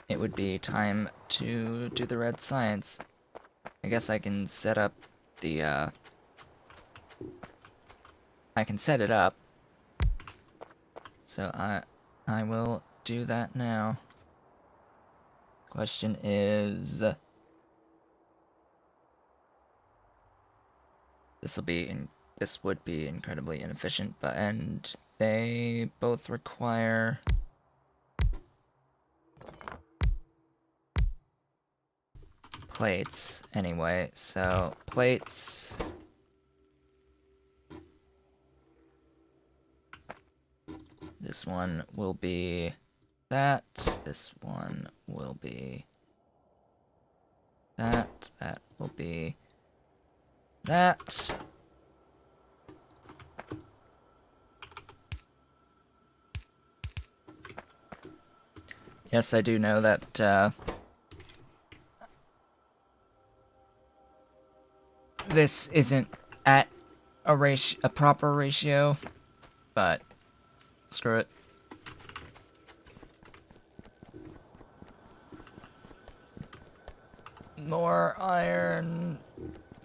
Speaker 1: it would be time to do the red science. I guess I can set up the, I can set it up. So I will do that now. Question is, this would be incredibly inefficient, and they both require plates anyway. So plates. This one will be that. This one will be that. That will be that. Yes, I do know that this isn't at a proper ratio, but screw it. More iron.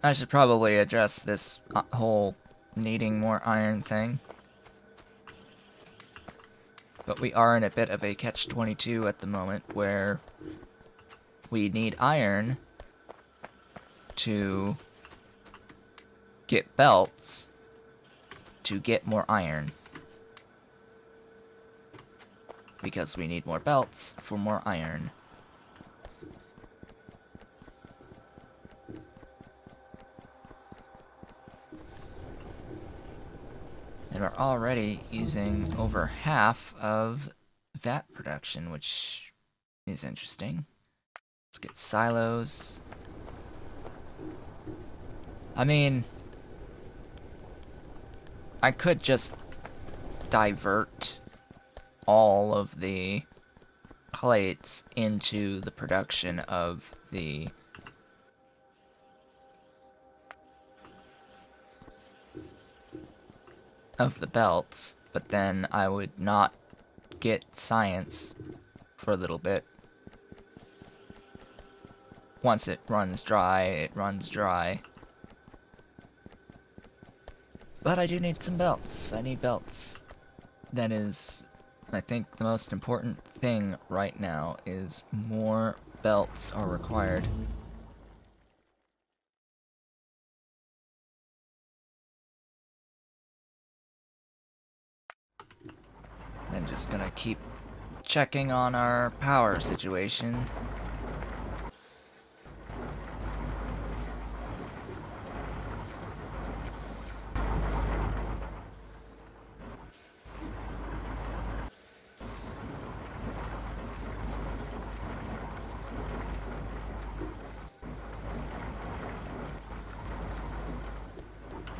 Speaker 1: I should probably address this whole needing more iron thing. But we are in a bit of a catch-22 at the moment, where we need iron to get belts to get more iron. Because we need more belts for more iron. And we're already using over half of that production, which is interesting. Let's get silos. I mean, I could just divert all of the plates into the production of the belts, but then I would not get science for a little bit. Once it runs dry, it runs dry. But I do need some belts. I need belts. That is, I think, the most important thing right now is more belts are required. I'm just gonna keep checking on our power situation.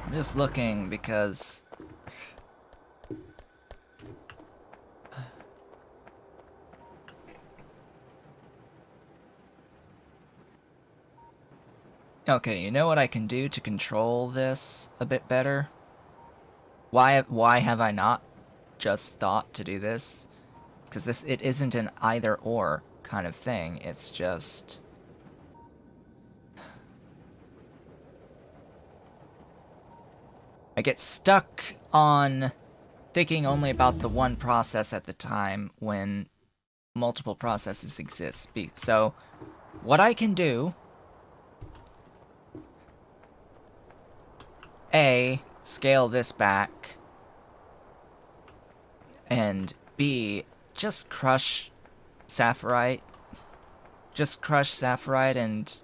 Speaker 1: I'm just looking because okay, you know what I can do to control this a bit better? Why have I not just thought to do this? Because it isn't an either or kind of thing. It's just I get stuck on thinking only about the one process at the time when multiple processes exist. So what I can do, A, scale this back, and B, just crush sapphirite. Just crush sapphirite and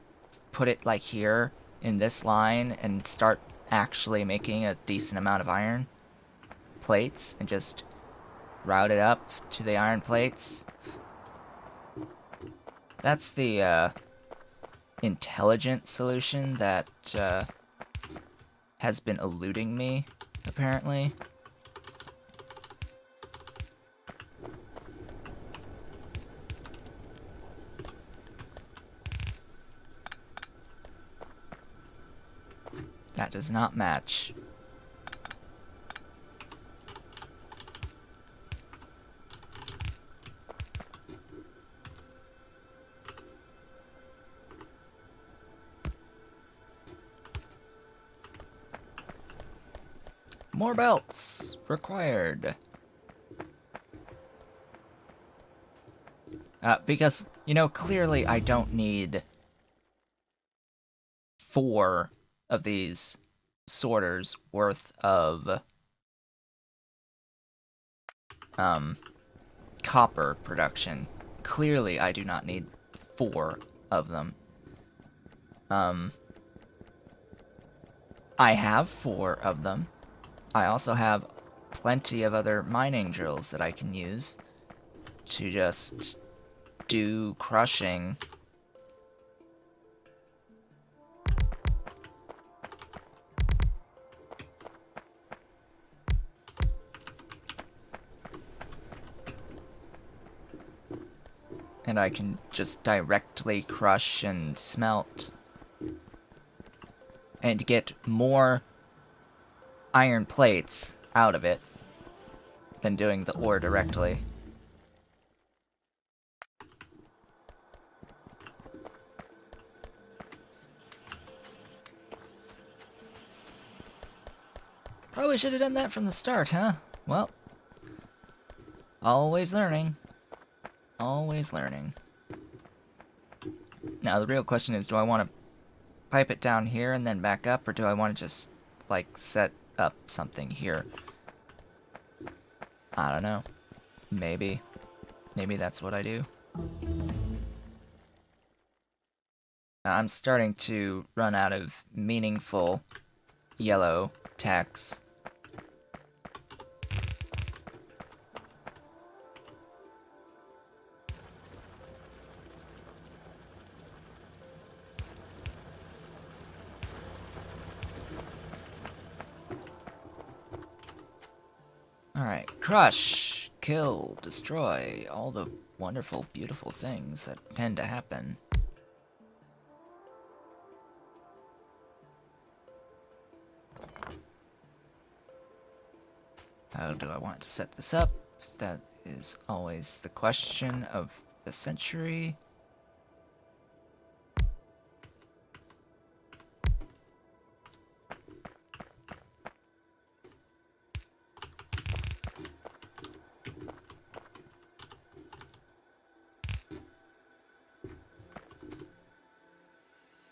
Speaker 1: put it like here in this line and start actually making a decent amount of iron plates and just route it up to the iron plates. That's the intelligent solution that has been eluding me, apparently. That does not match. More belts required. Because, you know, clearly I don't need 4 of these sorters worth of copper production. Clearly I do not need 4 of them. I have 4 of them. I also have plenty of other mining drills that I can use to just do crushing. And I can just directly crush and smelt. And get more iron plates out of it than doing the ore directly. Probably should have done that from the start, huh? Well, always learning. Always learning. Now the real question is, do I want to pipe it down here and then back up, or do I want to just, like, set up something here? I don't know. Maybe. Maybe that's what I do. I'm starting to run out of meaningful yellow tacks. Alright, crush, kill, destroy, all the wonderful, beautiful things that tend to happen. How do I want to set this up? That is always the question of the century.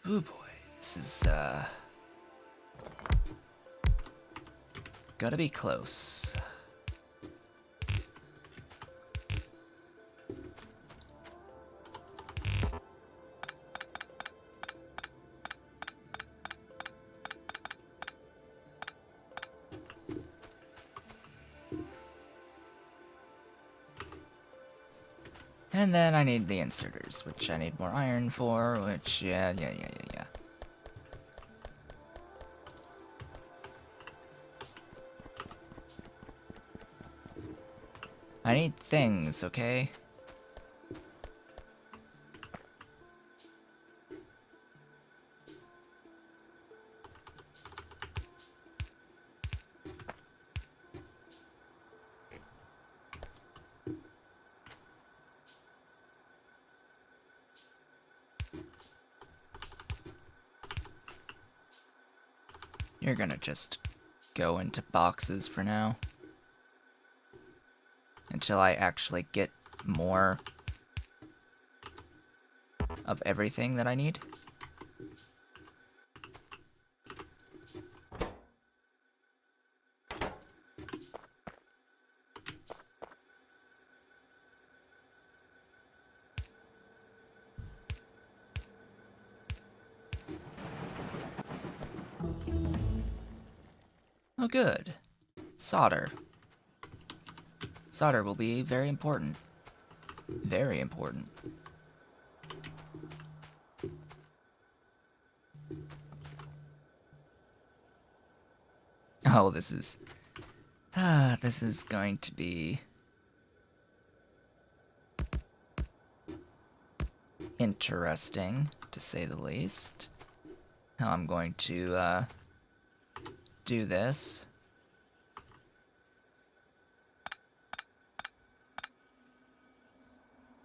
Speaker 1: Ooh boy, this is, gotta be close. And then I need the inserters, which I need more iron for, which, yeah. I need things, okay? You're gonna just go into boxes for now. Until I actually get more of everything that I need. Oh good. Solder. Solder will be very important. Very important. Oh, this is going to be interesting, to say the least. How I'm going to do this.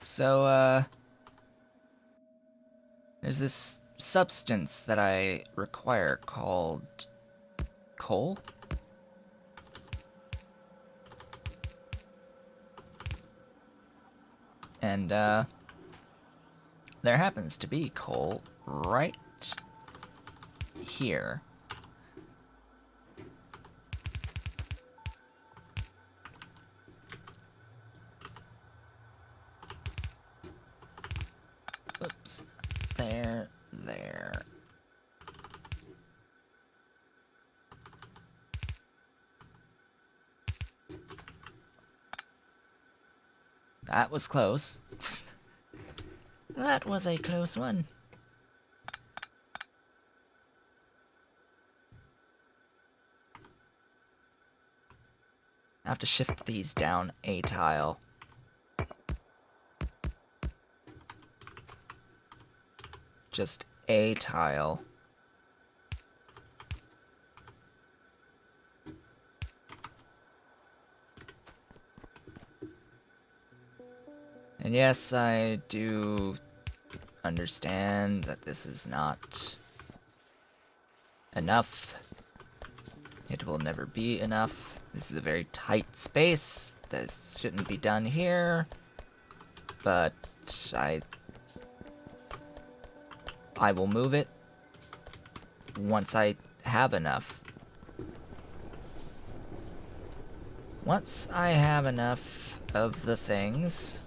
Speaker 1: So, there's this substance that I require called coal. And, there happens to be coal right here. Oops. There. That was close. That was a close one. I have to shift these down a tile. Just a tile. And yes, I do understand that this is not enough. It will never be enough. This is a very tight space. This shouldn't be done here. But I will move it once I have enough. Once I have enough of the things,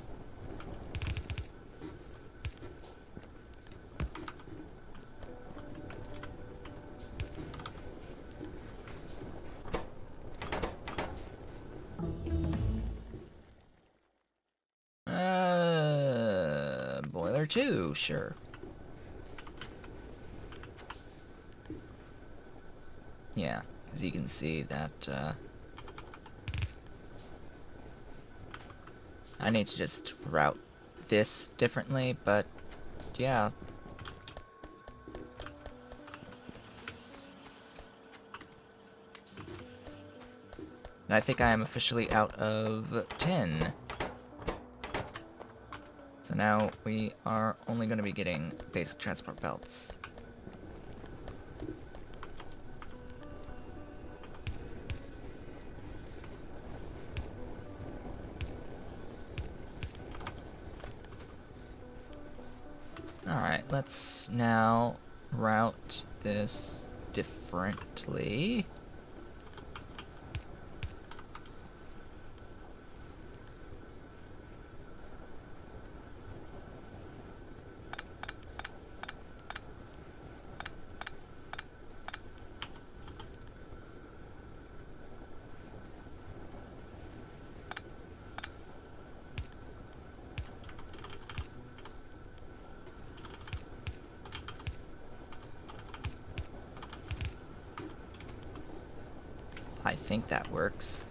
Speaker 1: boiler 2, sure. Yeah, as you can see that, I need to just route this differently, but yeah. And I think I am officially out of tin. So now we are only going to be getting basic transport belts. Alright, let's now route this differently. I think that works.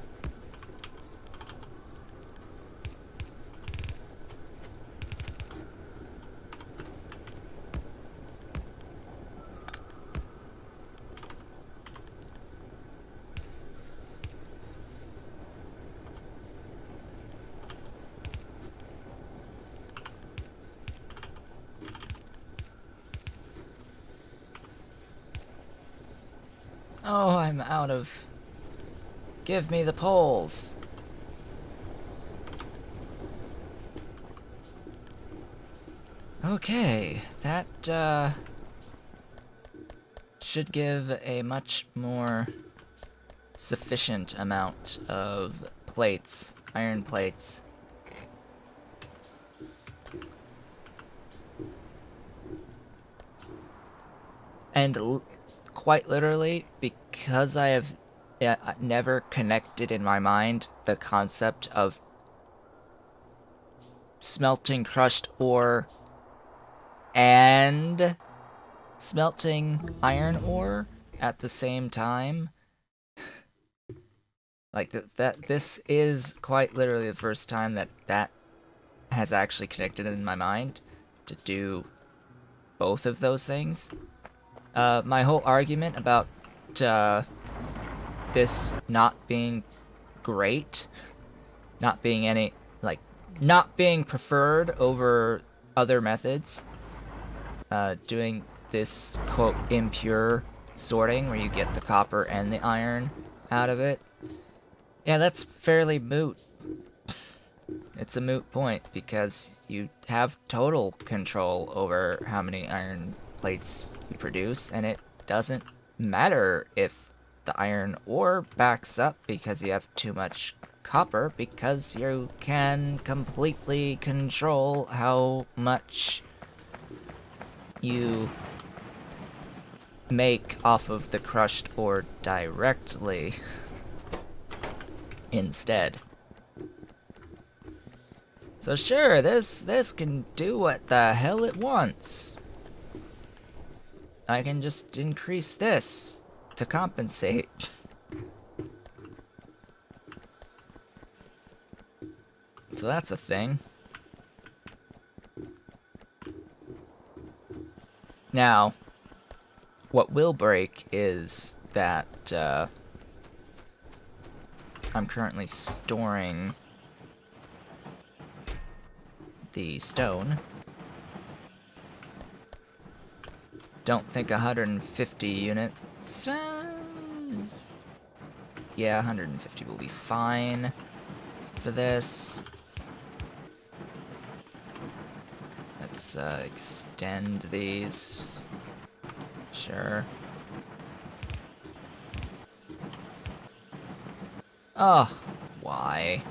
Speaker 1: Oh, I'm out of... Give me the poles! Okay, that, should give a much more sufficient amount of plates, iron plates. And quite literally, because I have never connected in my mind the concept of smelting crushed ore and smelting iron ore at the same time. Like, this is quite literally the first time that has actually connected in my mind to do both of those things. My whole argument about this not being great, not being any, like, not being preferred over other methods, doing this, quote, impure sorting where you get the copper and the iron out of it. Yeah, that's fairly moot. It's a moot point because you have total control over how many iron plates you produce, and it doesn't matter if the iron ore backs up because you have too much copper, because you can completely control how much you make off of the crushed ore directly instead. So sure, this can do what the hell it wants. I can just increase this to compensate. So that's a thing. Now, what will break is that I'm currently storing the stone. Don't think 150 units. Yeah, 150 will be fine for this. Let's extend these. Sure. Oh, why?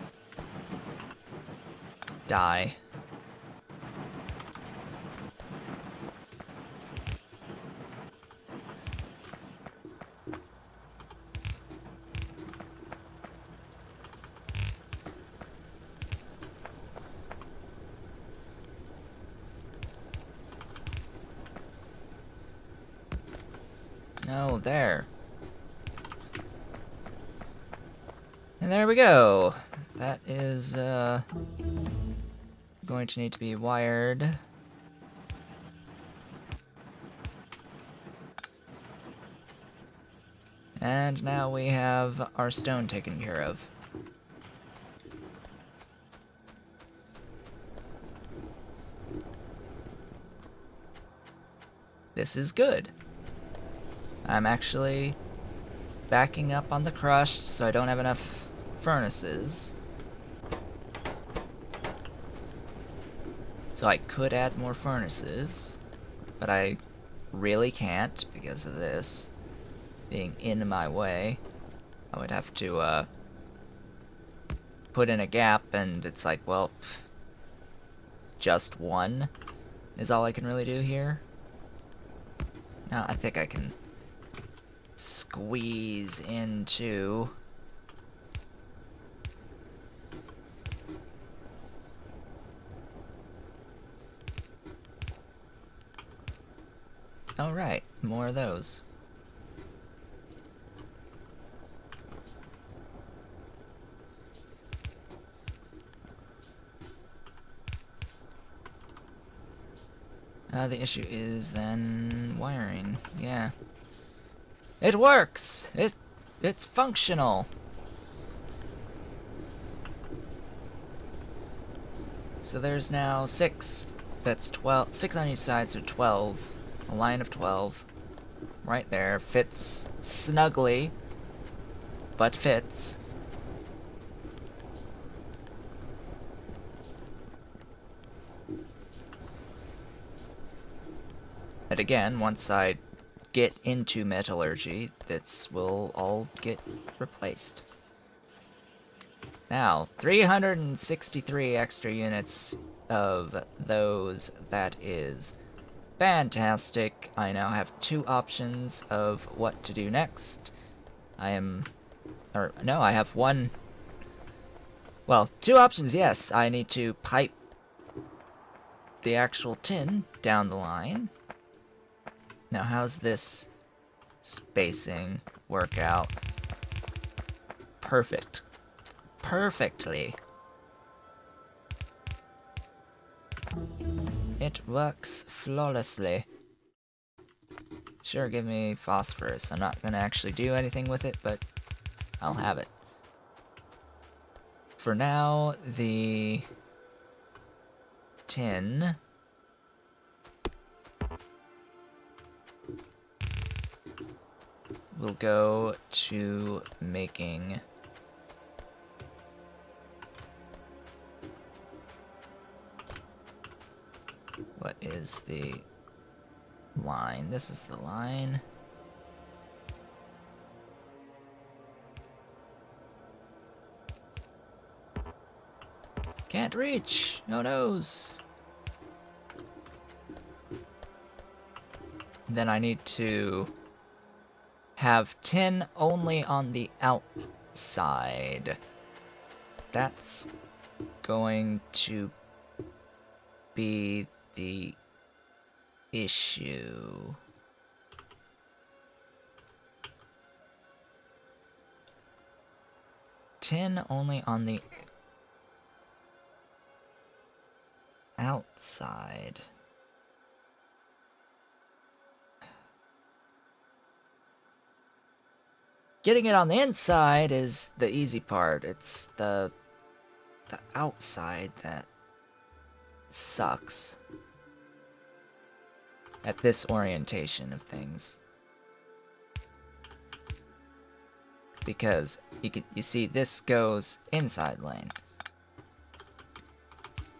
Speaker 1: Die. Oh, there. And there we go. That is going to need to be wired. And now we have our stone taken care of. This is good. I'm actually backing up on the crushed, so I don't have enough furnaces. So I could add more furnaces, but I really can't because of this being in my way. I would have to put in a gap, and it's like, well, just one is all I can really do here. Now I think I can squeeze into alright, more of those. The issue is then wiring. Yeah. It works! It's functional! So there's now 6. That's 12. 6 on each side, so 12. A line of 12. Right there. Fits snugly, but fits. And again, once I get into metallurgy, this will all get replaced. Now, 363 extra units of those. That is fantastic. I now have 2 options of what to do next. I have 1. Well, 2 options, yes. I need to pipe the actual tin down the line. Now, how's this spacing work out? Perfect. Perfectly. It works flawlessly. Sure, give me phosphorus. I'm not gonna actually do anything with it, but I'll have it. For now, the tin will go to making what is the line? This is the line. Can't reach! No nose! Then I need to have tin only on the outside. That's going to be the issue. Tin only on the outside. Getting it on the inside is the easy part. It's the outside that sucks at this orientation of things. Because you see this goes inside lane.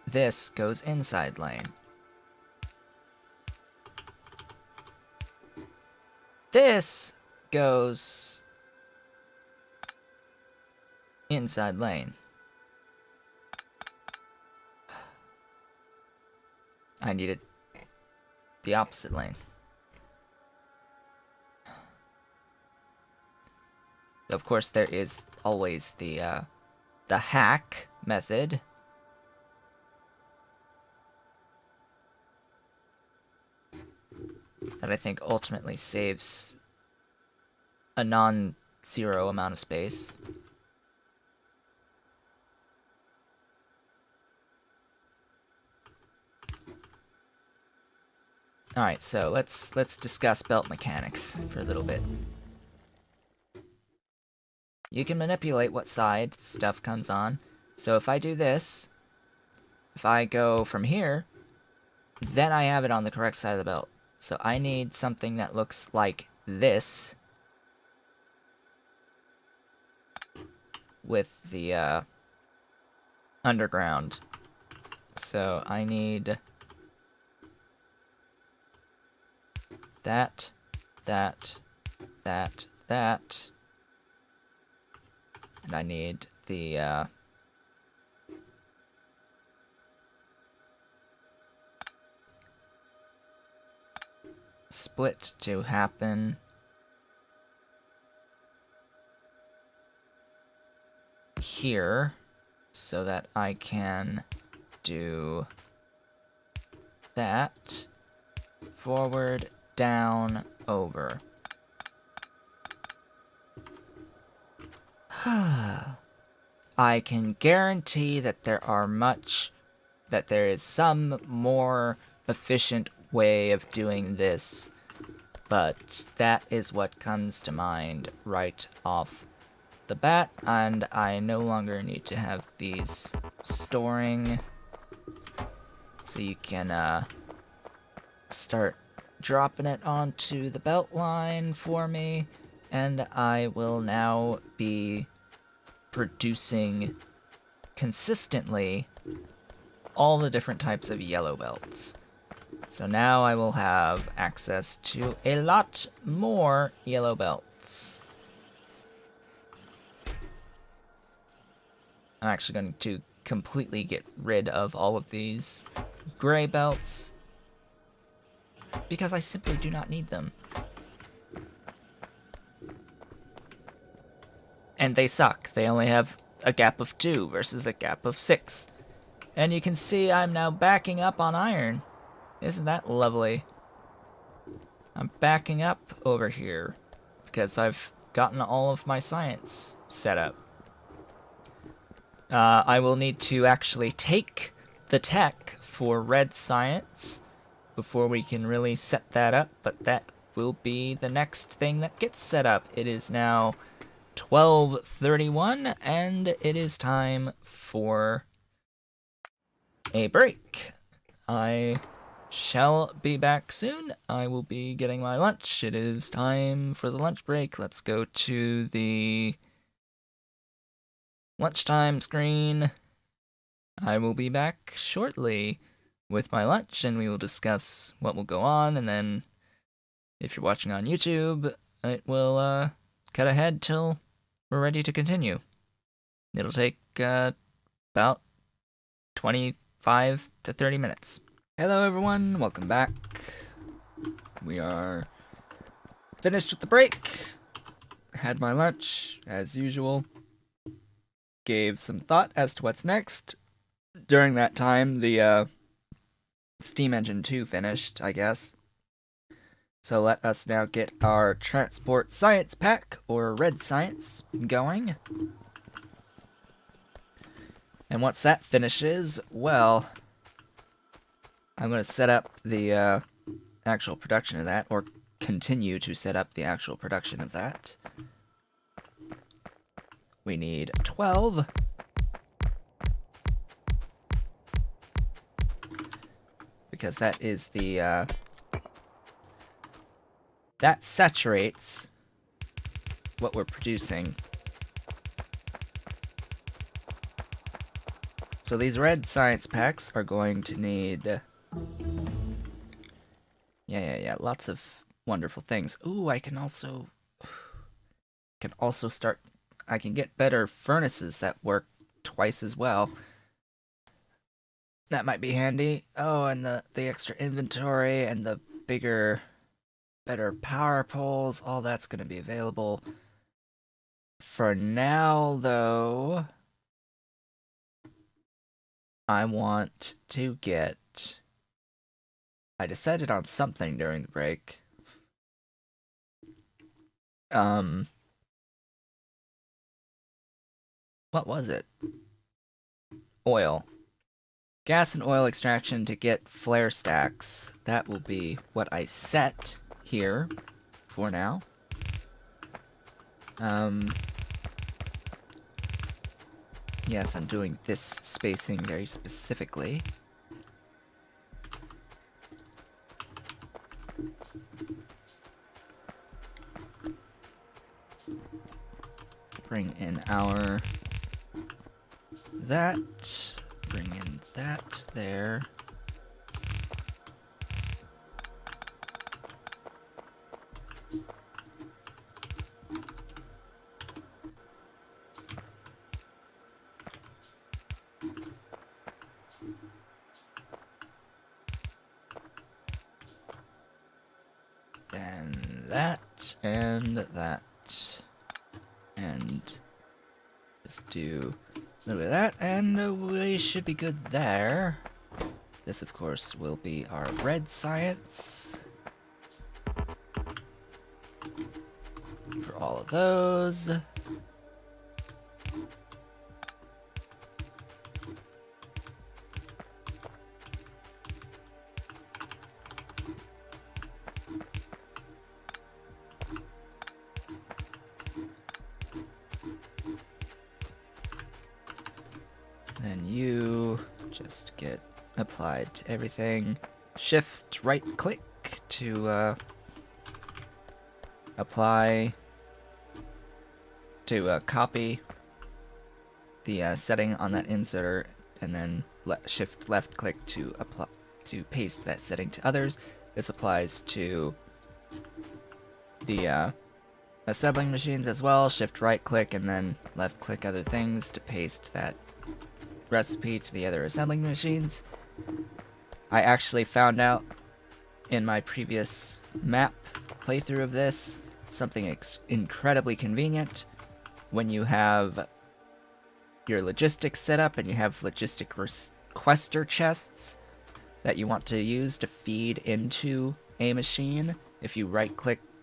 Speaker 1: This goes inside lane. This goes inside lane. I needed the opposite lane. Of course, there is always the hack method. That I think ultimately saves a non-zero amount of space. Alright, so let's discuss belt mechanics for a little bit. You can manipulate what side stuff comes on. So if I do this, if I go from here, then I have it on the correct side of the belt. So I need something that looks like this with the underground. So I need that, that, that, that, and I need the split to happen here so that I can do that forward, down, over. I can guarantee that there is some more efficient way of doing this, but that is what comes to mind right off the bat, and I no longer need to have these storing, so you can start dropping it onto the belt line for me, and I will now be producing consistently all the different types of yellow belts. So now I will have access to a lot more yellow belts. I'm actually going to completely get rid of all of these gray belts because I simply do not need them. And they suck. They only have a gap of 2 versus a gap of 6. And you can see I'm now backing up on iron. Isn't that lovely? I'm backing up over here because I've gotten all of my science set up. I will need to actually take the tech for red science before we can really set that up, but that will be the next thing that gets set up. It is now 12:31, and it is time for a break. I shall be back soon. I will be getting my lunch. It is time for the lunch break. Let's go to the lunchtime screen. I will be back shortly with my lunch, and we will discuss what will go on, and then if you're watching on YouTube, it will cut ahead till we're ready to continue. It'll take about 25 to 30 minutes. Hello everyone, welcome back. We are finished with the break. Had my lunch, as usual. Gave some thought as to what's next. During that time, the Steam Engine 2 finished, I guess. So let us now get our Transport Science Pack, or Red Science, going. And once that finishes, well, I'm going to set up the actual production of that, or continue to set up the actual production of that. We need 12. Because that is the, that saturates what we're producing. So these red science packs are going to need... Yeah, lots of wonderful things. Ooh, I can also start... I can get better furnaces that work twice as well. That might be handy. Oh, and the extra inventory and the bigger... better power poles, all that's going to be available. For now, though, I want to get... I decided on something during the break. What was it? Oil. Gas and oil extraction to get flare stacks. That will be what I set here for now. Yes, I'm doing this spacing very specifically. Bring in our... that. Bring in that there. Then that, and that. And just do a little bit of that, and we should be good there. This, of course, will be our red science. For all of those. Then you just get applied to everything. Shift right click to apply to copy the setting on that inserter, and then shift left click to apply to paste that setting to others. This applies to the assembling machines as well. Shift right click and then left click other things to paste that recipe to the other assembling machines. I actually found out in my previous map playthrough of this something incredibly convenient. When you have your logistics set up and you have logistic requester chests that you want to use to feed into a machine, if you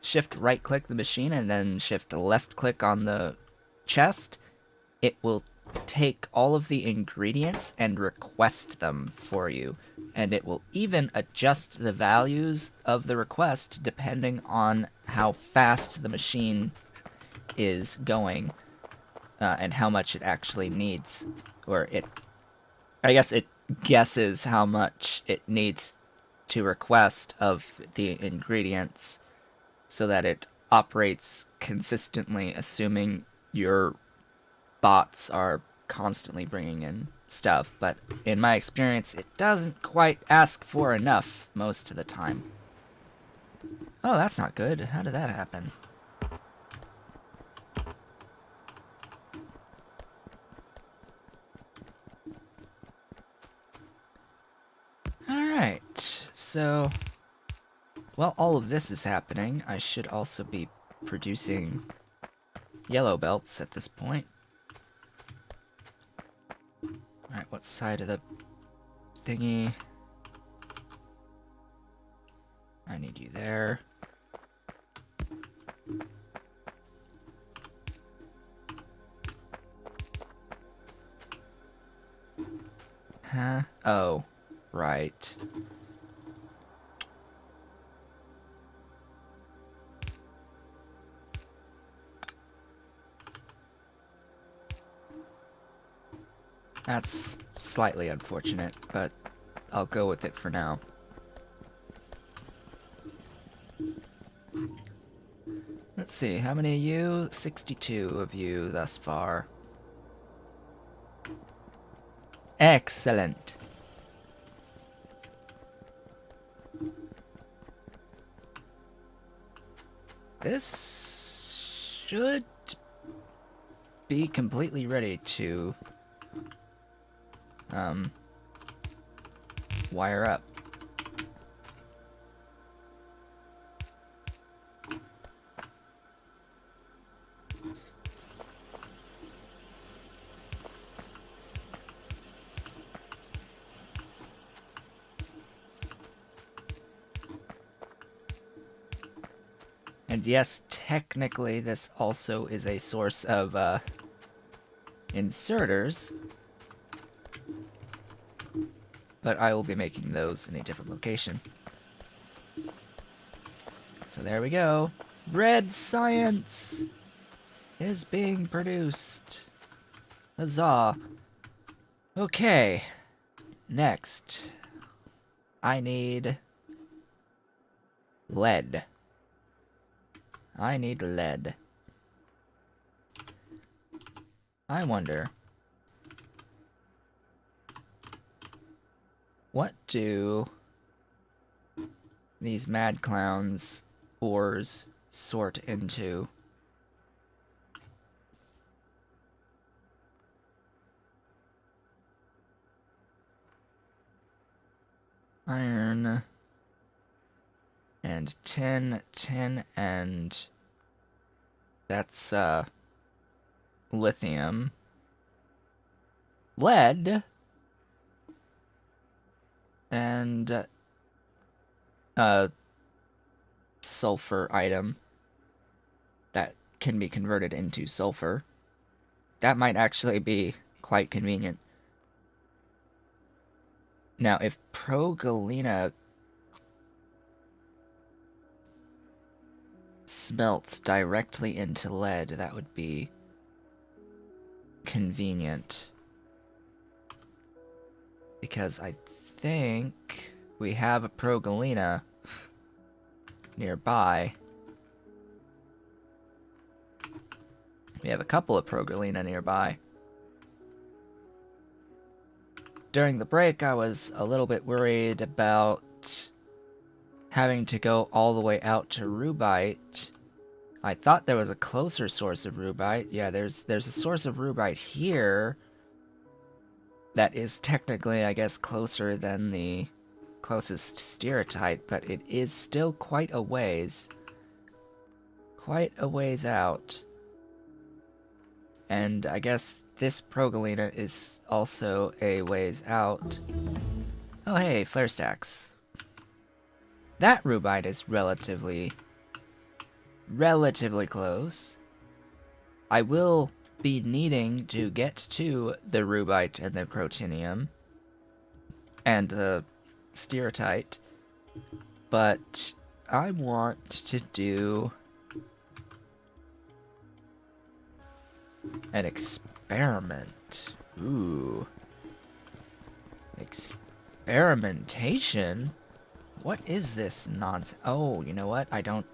Speaker 1: shift right click the machine and then shift left click on the chest, it will take all of the ingredients and request them for you, and it will even adjust the values of the request depending on how fast the machine is going, and how much it actually needs, or I guess it guesses how much it needs to request of the ingredients so that it operates consistently, assuming your bots are constantly bringing in stuff. But in my experience, it doesn't quite ask for enough most of the time. Oh, that's not good. How did that happen? Alright, so while all of this is happening, I should also be producing yellow belts at this point. Alright, what side of the thingy? I need you there. Huh? Oh, right. That's slightly unfortunate, but I'll go with it for now. Let's see, how many of you? 62 of you thus far. Excellent. This should be completely ready to wire up. And yes, technically this also is a source of inserters, but I will be making those in a different location. So there we go. Bread science is being produced. Huzzah. Okay. Next. I need lead. I need lead. I wonder, what do these mad clowns' ores sort into? Iron and tin, and that's lithium. Lead and sulfur item that can be converted into sulfur. That might actually be quite convenient. Now, if Progalina smelts directly into lead, that would be convenient. Because I think we have a Progalina nearby. We have a couple of Progalina nearby. During the break, I was a little bit worried about having to go all the way out to Rubite. I thought there was a closer source of Rubite. Yeah, there's a source of Rubite here that is technically, I guess, closer than the closest stereotype, but it is still quite a ways. Quite a ways out. And I guess this Progalina is also a ways out. Oh hey, flare stacks. That Rubite is relatively close. I will be needing to get to the Rubite and the Crotinium and the Stereotype, but I want to do An experiment. Ooh. Experimentation? What is this nonsense? Oh, you know what? I don't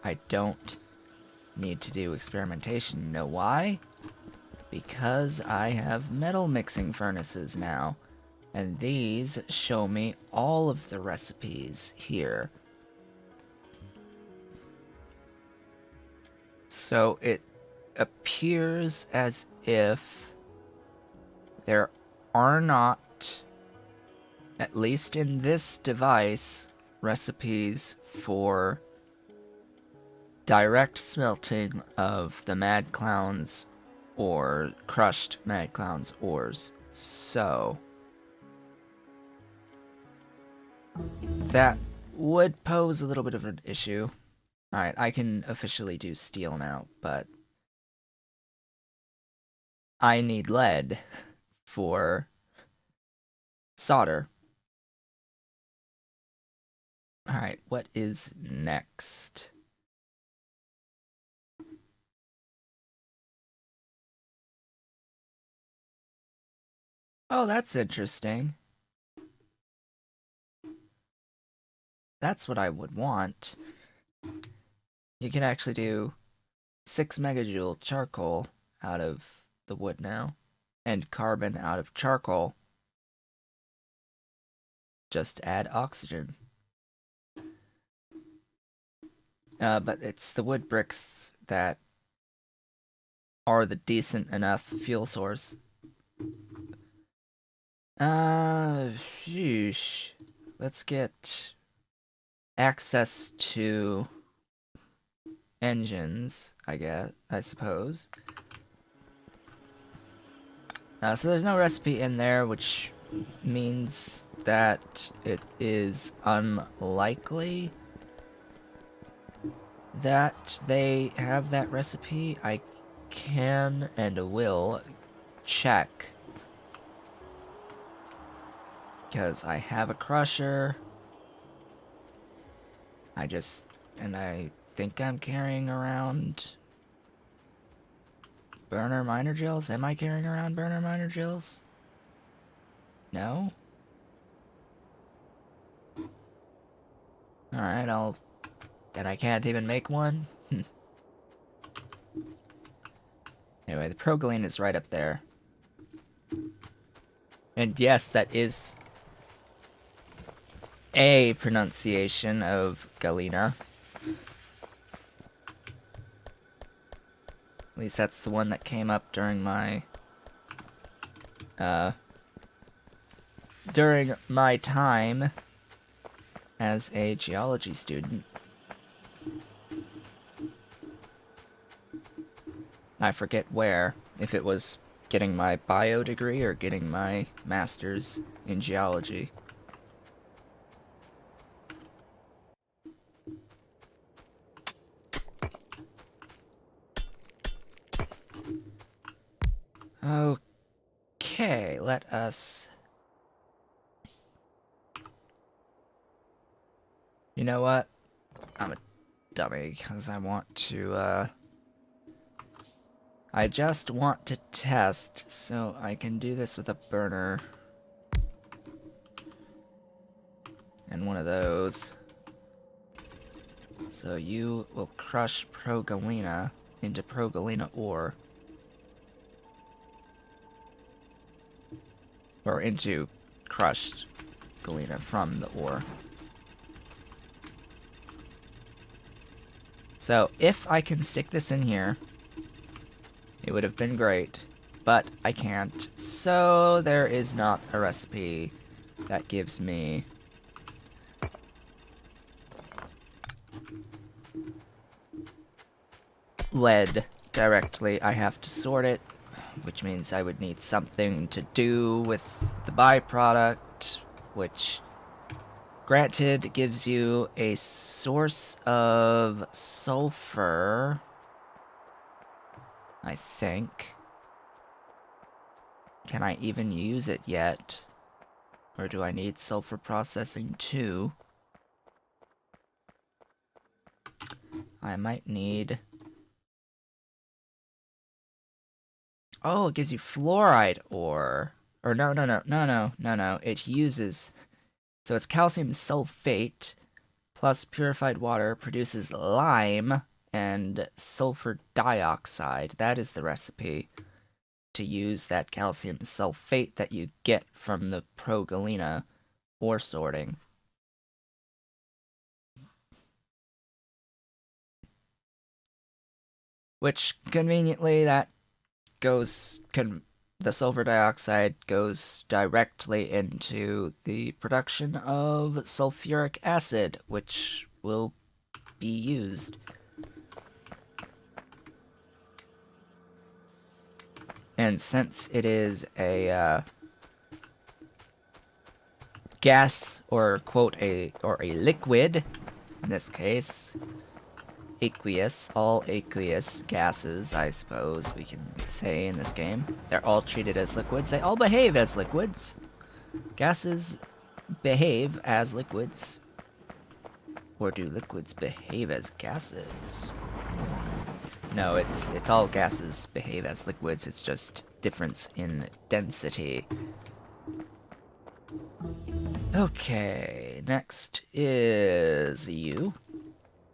Speaker 1: need to do experimentation. You know why? Because I have metal mixing furnaces now. And these show me all of the recipes here. So it appears as if there are not, at least in this device, recipes for direct smelting of the Mad Clown's or crushed Mad Clown's ores. So that would pose a little bit of an issue. Alright, I can officially do steel now, but I need lead for solder. Alright, what is next? Oh, that's interesting. That's what I would want. You can actually do 6 megajoule charcoal out of the wood now, and carbon out of charcoal. Just add oxygen. But it's the wood bricks that are the decent enough fuel source. Sheesh. Let's get access to engines, I suppose. So there's no recipe in there, which means that it is unlikely that they have that recipe. I can and will check, because I have a crusher. I think I'm carrying around burner miner drills. Am I carrying around burner miner drills? No? Alright, then I can't even make one? Anyway, the Progaline is right up there. And yes, that is a pronunciation of Galena. At least that's the one that came up during my time as a geology student. I forget where, if it was getting my bio degree or getting my master's in geology. Okay, let us... You know what? I'm a dummy, because I want to, I just want to test, so I can do this with a burner. And one of those. So you will crush Progalena into Progalena ore. Or into crushed galena from the ore. So if I can stick this in here, it would have been great, but I can't. So there is not a recipe that gives me lead directly. I have to sort it, which means I would need something to do with the byproduct, which, granted, gives you a source of sulfur, I think. Can I even use it yet? Or do I need sulfur processing too? I might need Oh, it gives you fluoride ore. Or no. It uses... So it's calcium sulfate plus purified water produces lime and sulfur dioxide. That is the recipe to use that calcium sulfate that you get from the progalena ore sorting. Which, conveniently, that goes... the sulfur dioxide goes directly into the production of sulfuric acid, which will be used. And since it is a gas, or quote a liquid, in this case, aqueous, all aqueous gases, I suppose we can say in this game. They're all treated as liquids. They all behave as liquids. Gases behave as liquids. Or do liquids behave as gases? No, it's all gases behave as liquids. It's just difference in density. Okay, next is you.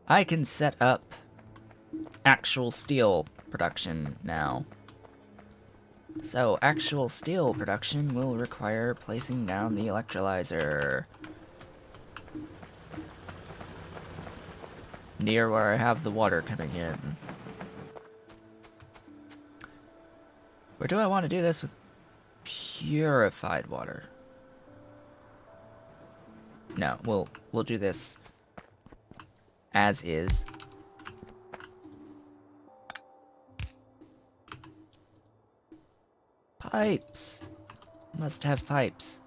Speaker 1: I can set up actual steel production now. So, actual steel production will require placing down the electrolyzer near where I have the water coming in. Or do I want to do this with purified water? No, we'll do this as is. Pipes. Must have pipes.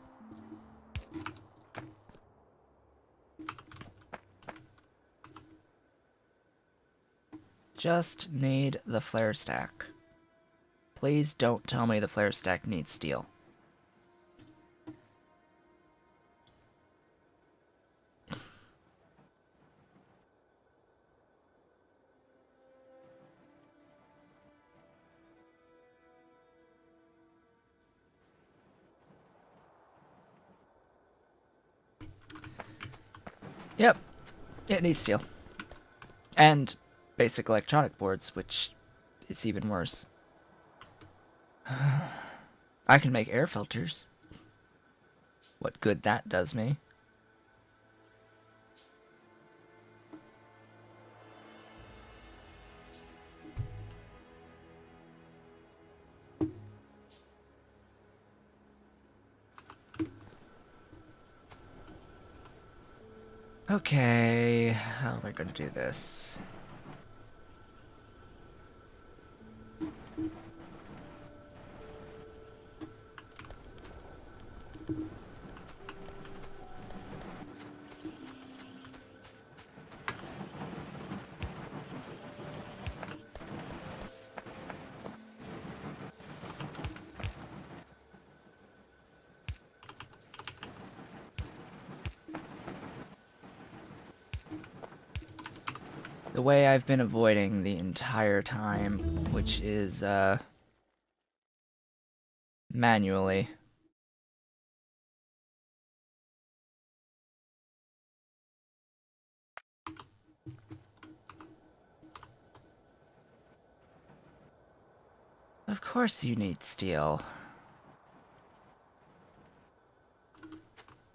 Speaker 1: Just need the flare stack. Please don't tell me the flare stack needs steel. Yep, it needs steel. And basic electronic boards, which is even worse. I can make air filters. What good that does me. Okay, how am I going to do this? The way I've been avoiding the entire time, which is, manually. Of course you need steel.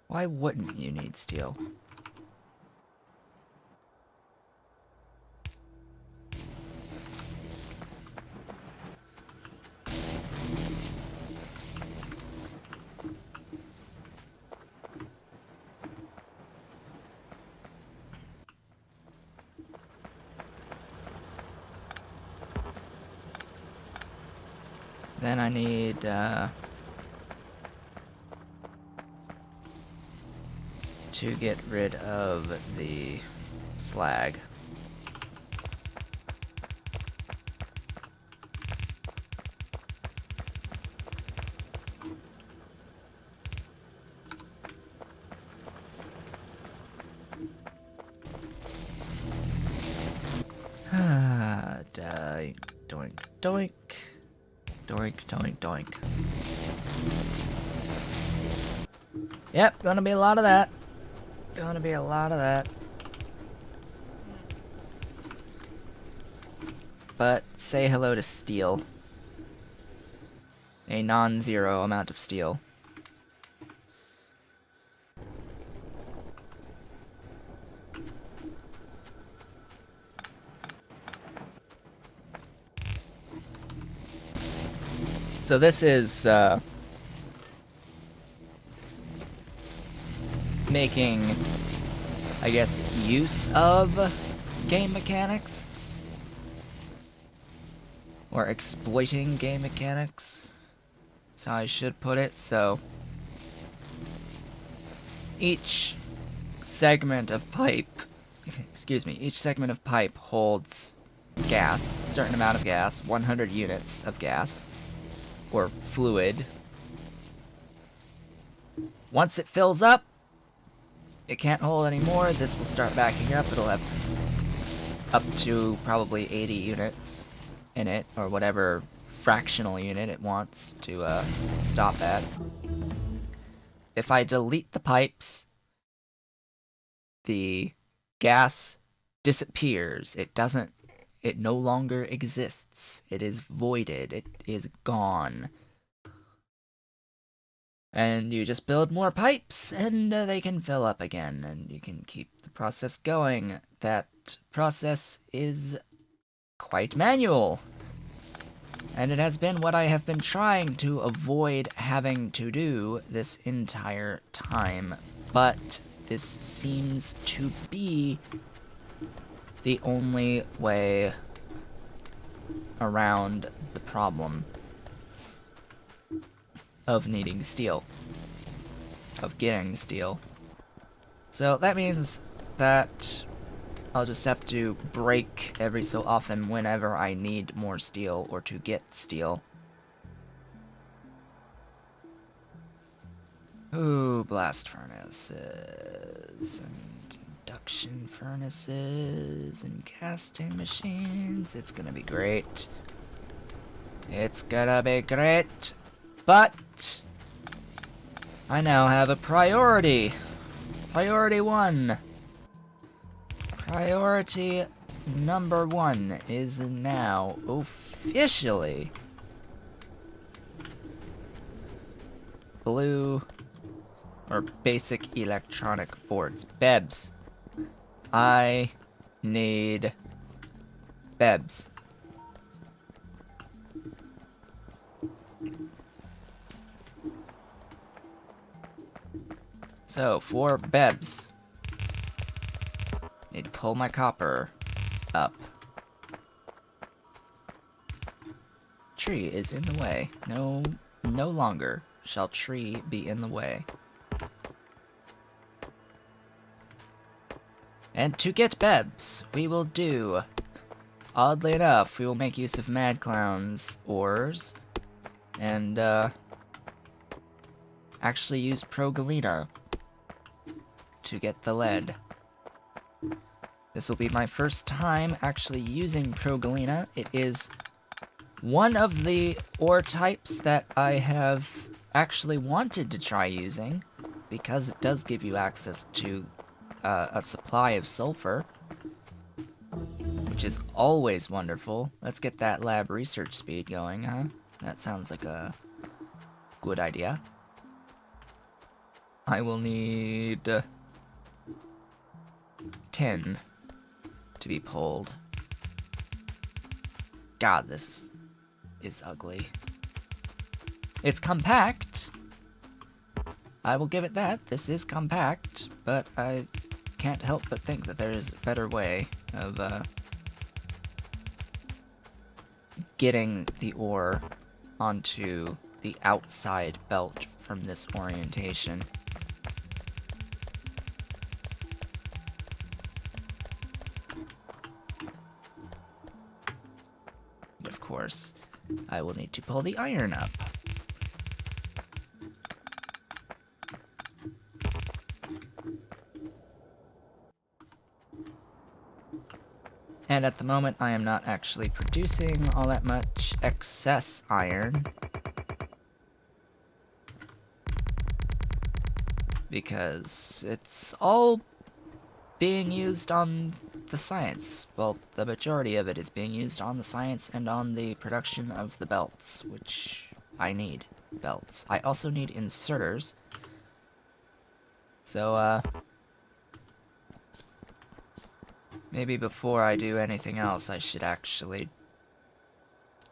Speaker 1: Why wouldn't you need steel? Then I need, to get rid of the slag. Doink, doink, doink, doink, doink, doink. Yep, gonna be a lot of that. Gonna be a lot of that. But say hello to steel. A non-zero amount of steel. So this is making, I guess, use of game mechanics, or exploiting game mechanics. That's how I should put it. So each segment of pipe, each segment of pipe holds gas, a certain amount of gas, 100 units of gas, or fluid. Once it fills up, it can't hold anymore, this will start backing up, it'll have up to probably 80 units in it, or whatever fractional unit it wants to stop at. If I delete the pipes, the gas disappears. It no longer exists. It is voided. It is gone. And you just build more pipes, and they can fill up again, and you can keep the process going. That process is quite manual. And it has been what I have been trying to avoid having to do this entire time. But this seems to be the only way around the problem of needing steel, of getting steel. So that means that I'll just have to break every so often whenever I need more steel or to get steel. Ooh, blast furnaces and induction furnaces and casting machines. It's gonna be great. It's gonna be great. But I now have a priority. Priority 1. Priority number 1 is now officially blue or basic electronic boards. BEBs. I need BEBs. So, for BEBs, need to pull my copper up. Tree is in the way. No longer shall tree be in the way. And to get BEBs, we will do, oddly enough, we will make use of Mad Clown's ores, and actually use Progalina to get the lead. This will be my first time actually using Progalina. It is one of the ore types that I have actually wanted to try using, because it does give you access to a supply of sulfur, which is always wonderful. Let's get that lab research speed going, huh? That sounds like a good idea. I will need 10 to be pulled. God, this is ugly. It's compact. I will give it that. This is compact, but I can't help but think that there is a better way of getting the ore onto the outside belt from this orientation. And of course, I will need to pull the iron up. And at the moment, I am not actually producing all that much excess iron, because it's all being used on the science. Well, the majority of it is being used on the science and on the production of the belts, which I need belts. I also need inserters. So, maybe before I do anything else, I should actually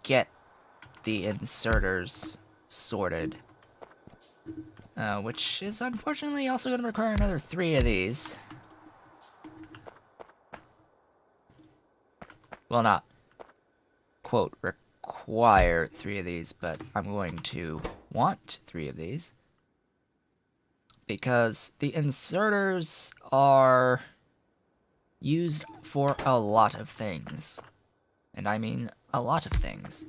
Speaker 1: get the inserters sorted. Which is unfortunately also going to require another 3 of these. Well, not, quote, require 3 of these, but I'm going to want 3 of these. Because the inserters are used for a lot of things. And I mean a lot of things.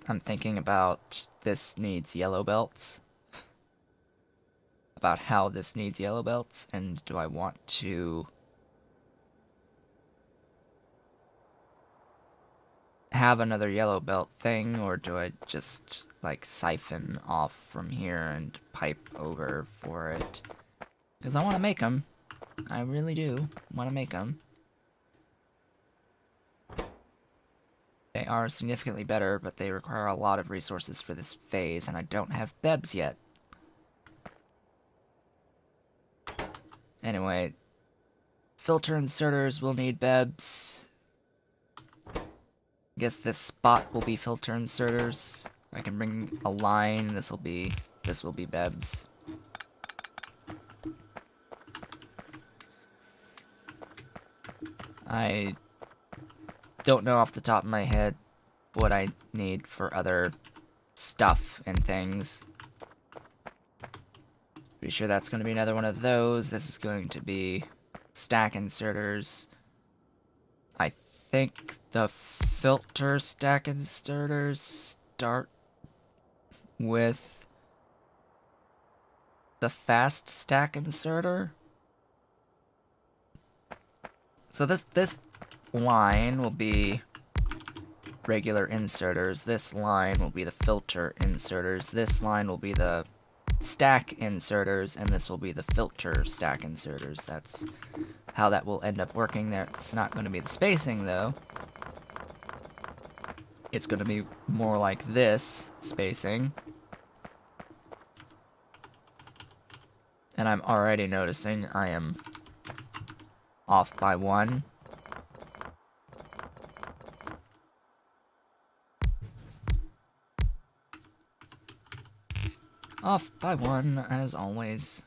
Speaker 1: I'm thinking about this needs yellow belts. About how this needs yellow belts, and do I want to have another yellow belt thing, or do I just, like, siphon off from here and pipe over for it? Because I want to make them. I really do want to make them. They are significantly better, but they require a lot of resources for this phase, and I don't have BEBs yet. Anyway, filter inserters will need BEBs. I guess this spot will be filter inserters. I can bring a line. This will be BEBs. I don't know off the top of my head what I need for other stuff and things. Pretty sure that's going to be another one of those. This is going to be stack inserters. I think the filter stack inserters start with the fast stack inserter. So this line will be regular inserters. This line will be the filter inserters. This line will be the stack inserters, and this will be the filter stack inserters. That's how that will end up working there. It's not going to be the spacing, though. It's going to be more like this spacing. And I'm already noticing I am off by 1. Off by 1, as always.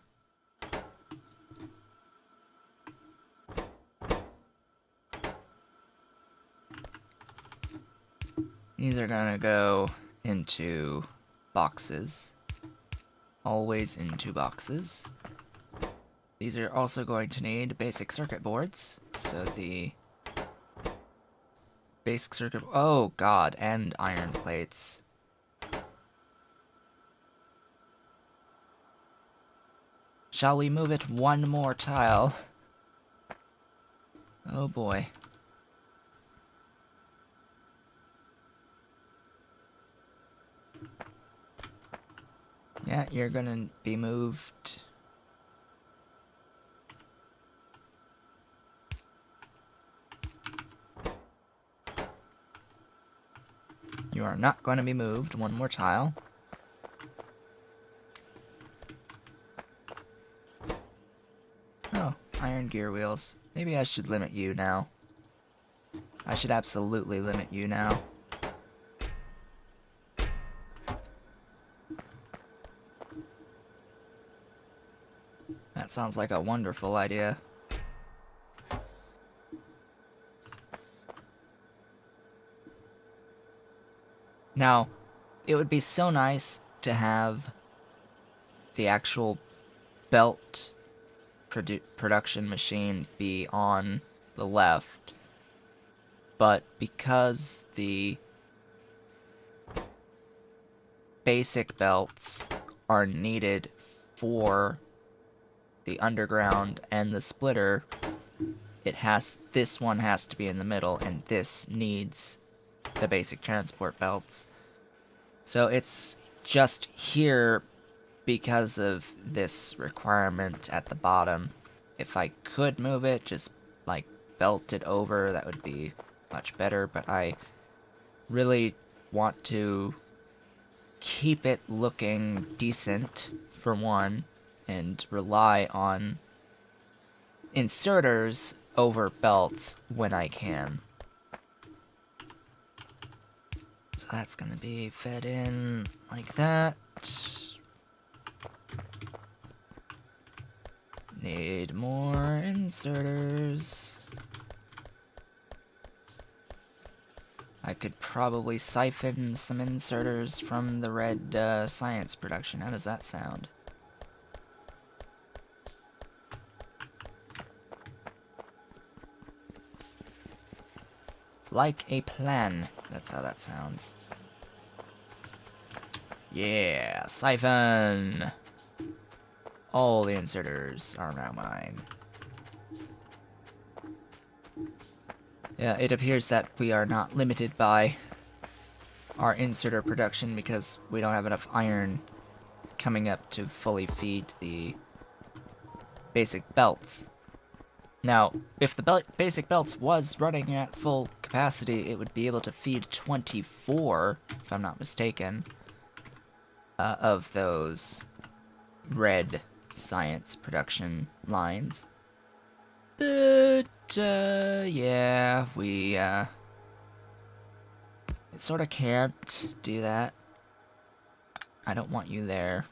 Speaker 1: These are gonna go into boxes. Always into boxes. These are also going to need basic circuit boards. So the basic circuit... Oh god, and iron plates. Shall we move it 1 more tile? Oh boy. Yeah, you're gonna be moved. You are not going to be moved 1 more tile. Oh, iron gear wheels. Maybe I should limit you now. I should absolutely limit you now. That sounds like a wonderful idea. Now, it would be so nice to have the actual belt production machine be on the left, but because the basic belts are needed for the underground and the splitter, this one has to be in the middle, and this needs the basic transport belts. So it's just here because of this requirement at the bottom. If I could move it, just like belt it over, that would be much better, but I really want to keep it looking decent, for one, and rely on inserters over belts when I can. So that's gonna be fed in like that. Need more inserters. I could probably siphon some inserters from the red science production. How does that sound? Like a plan. That's how that sounds. Yeah, siphon! All the inserters are now mine. Yeah, it appears that we are not limited by our inserter production because we don't have enough iron coming up to fully feed the basic belts. Now, if the basic belts was running at full capacity, it would be able to feed 24, if I'm not mistaken, of those red science production lines. But, yeah, it sort of can't do that. I don't want you there.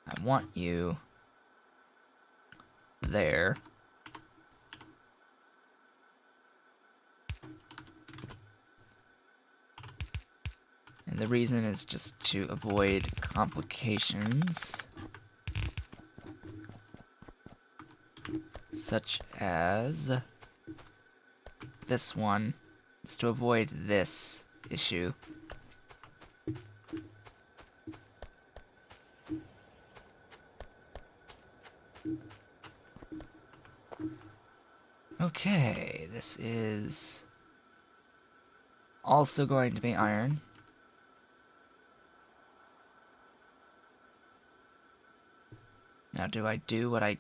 Speaker 1: I want you there. And the reason is just to avoid complications, such as this one. It's to avoid this issue. Okay, this is also going to be iron. Now, do I do what I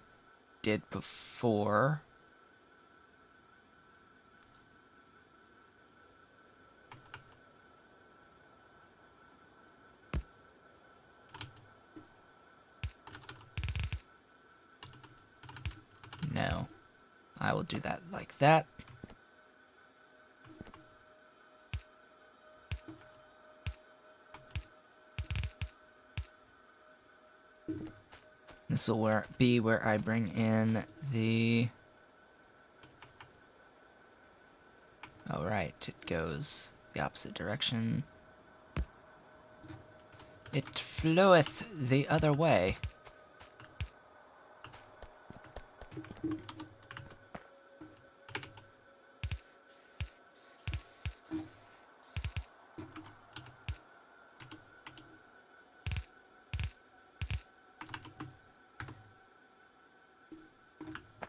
Speaker 1: did before? No. I will do that like that. This will be where I bring in the... Oh, right, it goes the opposite direction. It floweth the other way.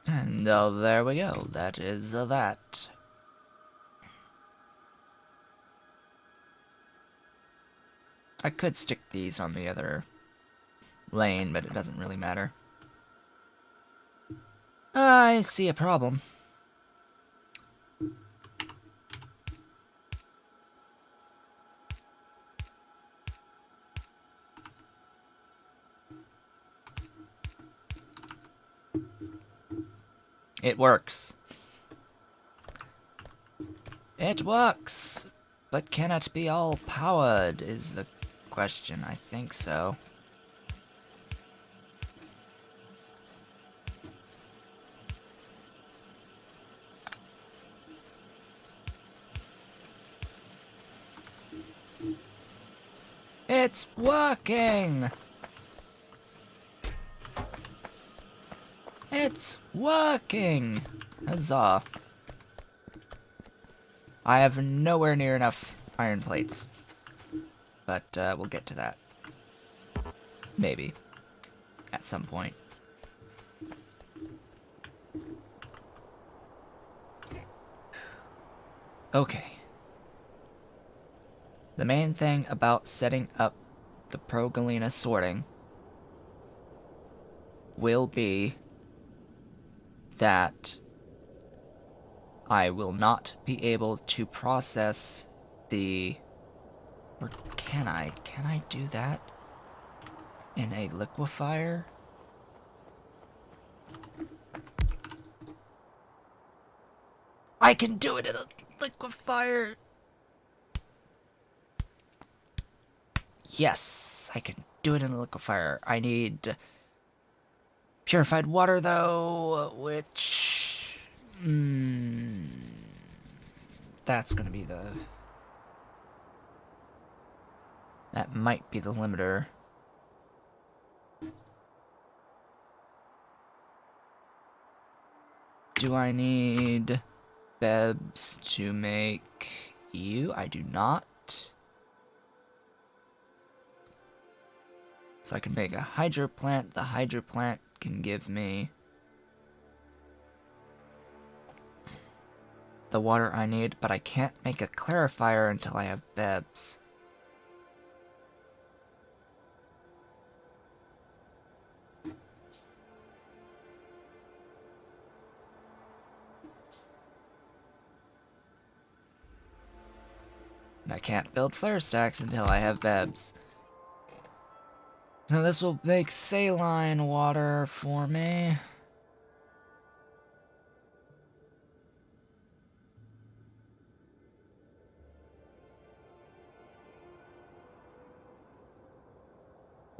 Speaker 1: And there we go. That is that. I could stick these on the other lane, but it doesn't really matter. I see a problem. It works. It works! But can it be all powered is the question. I think so. It's working! It's working! Huzzah. I have nowhere near enough iron plates. But we'll get to that. Maybe. At some point. Okay. The main thing about setting up the Progalina sorting will be that I will not be able to process the... Or can I? Can I do that in a liquefier? I can do it in a liquefier! Yes, I can do it in a liquefier. I need purified water, though, which... that's gonna be the... That might be the limiter. Do I need bebs to make you? I do not. So I can make a hydro plant. The hydro plant can give me the water I need, but I can't make a clarifier until I have bebs. And I can't build flare stacks until I have bebs. So this will make saline water for me.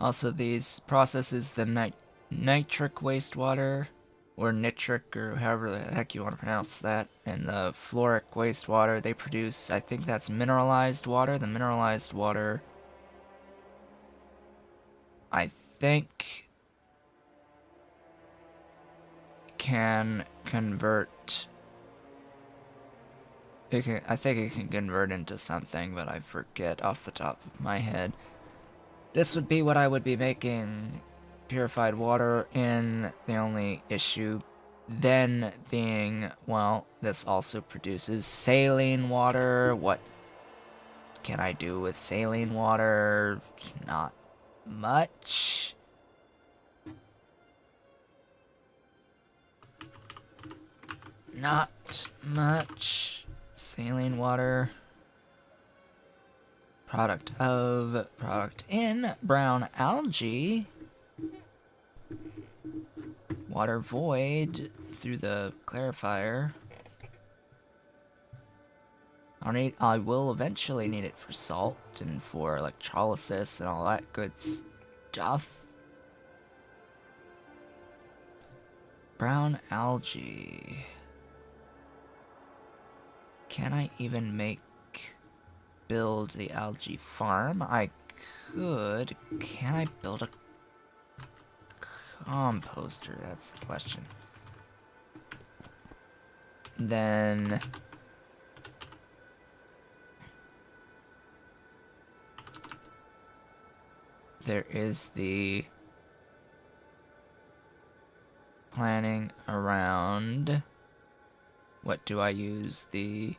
Speaker 1: Also, these processes the nitric wastewater, or nitric, or however the heck you want to pronounce that, and the fluoric wastewater they produce. I think that's mineralized water. The mineralized water, I think, can convert... I think it can convert into something, but I forget off the top of my head. This would be what I would be making purified water in. The only issue then being, well, this also produces saline water. What can I do with saline water? Not much. Not much. Saline water. Product in brown algae. Water void through the clarifier. I will eventually need it for salt and for electrolysis and all that good stuff. Brown algae. Can I even build the algae farm? I could. Can I build a composter? That's the question. Then there is the planning around what do I use the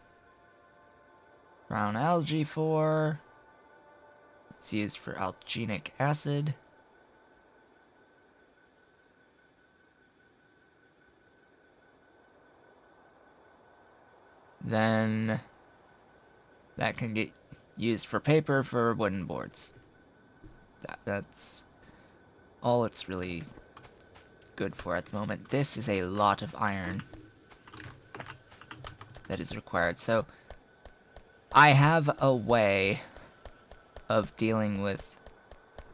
Speaker 1: brown algae for. It's used for alginic acid. Then that can get used for paper for wooden boards. That's all it's really good for at the moment. This is a lot of iron that is required. So I have a way of dealing with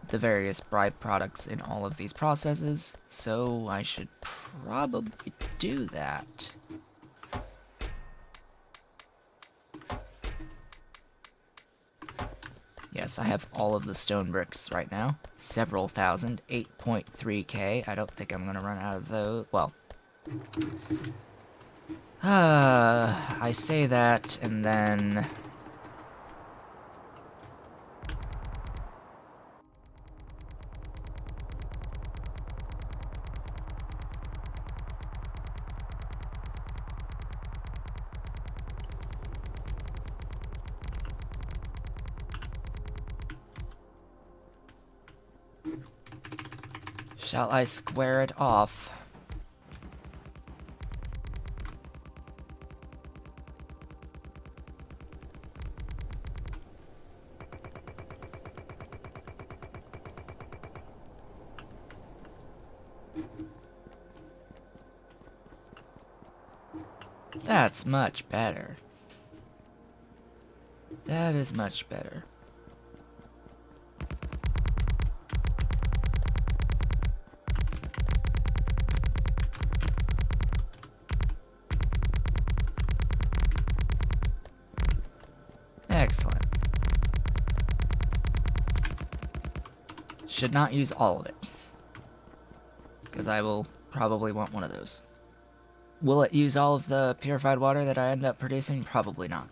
Speaker 1: the various bribe products in all of these processes, so I should probably do that. Yes, I have all of the stone bricks right now. Several thousand, 8.3k. I don't think I'm gonna run out of those. Well, I say that, and then Shall I square it off? That's much better. That is much better. Excellent. Should not use all of it, because I will probably want one of those. Will it use all of the purified water that I end up producing? Probably not.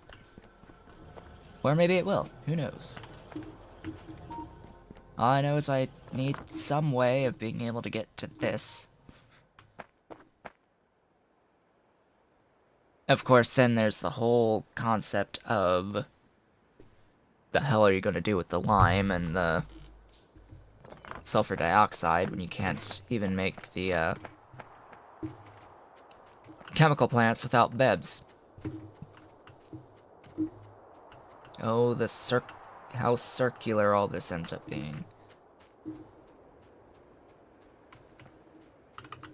Speaker 1: Or maybe it will. Who knows? All I know is I need some way of being able to get to this. Of course, then there's the whole concept of the hell are you going to do with the lime and the sulfur dioxide when you can't even make the chemical plants without BEBs. Oh, how circular all this ends up being.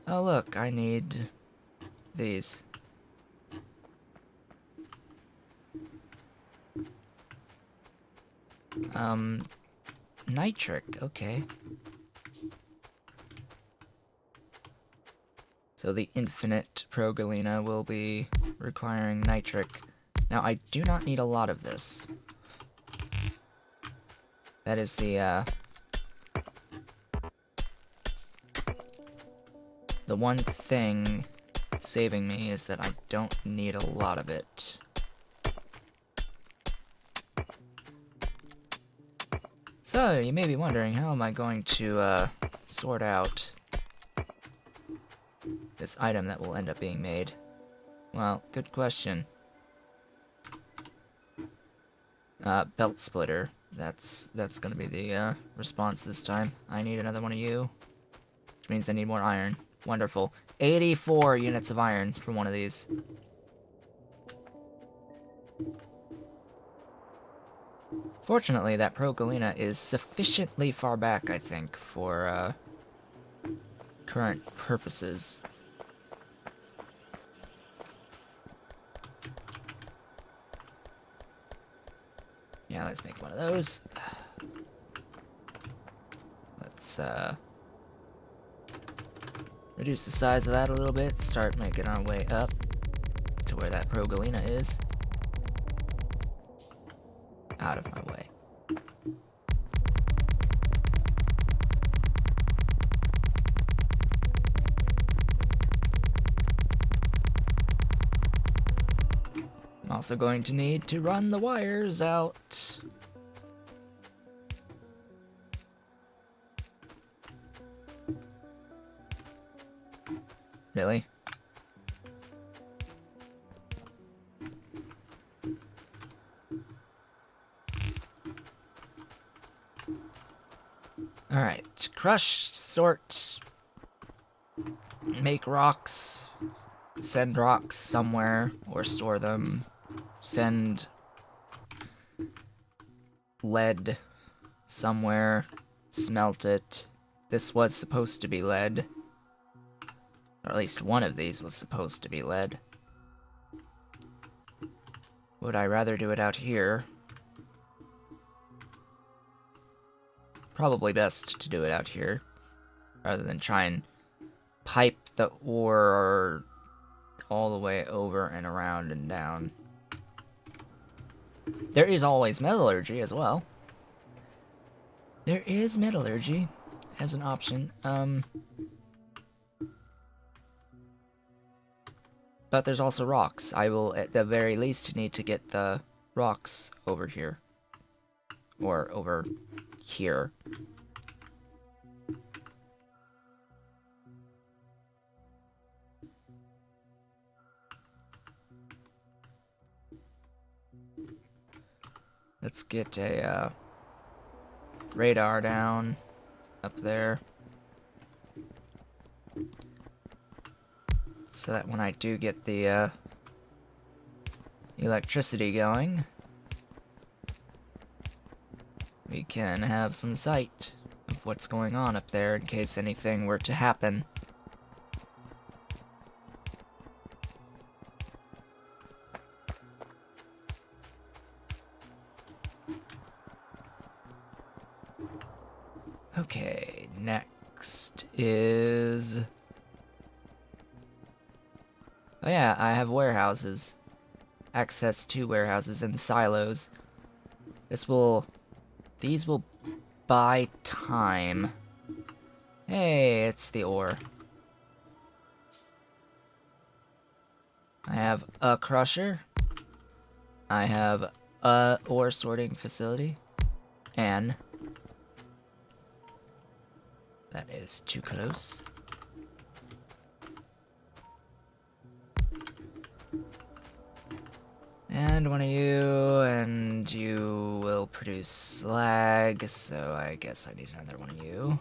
Speaker 1: Oh look, I need these. Nitric, okay. So the infinite progalina will be requiring nitric. Now, I do not need a lot of this. That is the one thing saving me is that I don't need a lot of it. So, you may be wondering, how am I going to sort out this item that will end up being made? Well, good question. Belt splitter. That's gonna be the response this time. I need another one of you, which means I need more iron. Wonderful. 84 units of iron for one of these. Fortunately, that progalina is sufficiently far back, I think, for current purposes. Yeah, let's make one of those. Let's reduce the size of that a little bit, start making our way up to where that progalina is. Out of my way. I'm also going to need to run the wires out. Really? Alright, crush, sort, make rocks, send rocks somewhere, or store them, send lead somewhere, smelt it. This was supposed to be lead. Or at least one of these was supposed to be lead. Would I rather do it out here? Probably best to do it out here, rather than try and pipe the ore all the way over and around and down. There is always metallurgy as well. There is metallurgy as an option. But there's also rocks. I will, at the very least, need to get the rocks over here. Or over here. Let's get a radar down up there. so that when I do get the electricity going, we can have some sight of what's going on up there in case anything were to happen. Okay, next is... Oh yeah, I have warehouses. Access to warehouses and silos. These will buy time. Hey, it's the ore. I have a crusher. I have a ore sorting facility. And that is too close. And one of you, and you will produce slag, so I guess I need another one of you.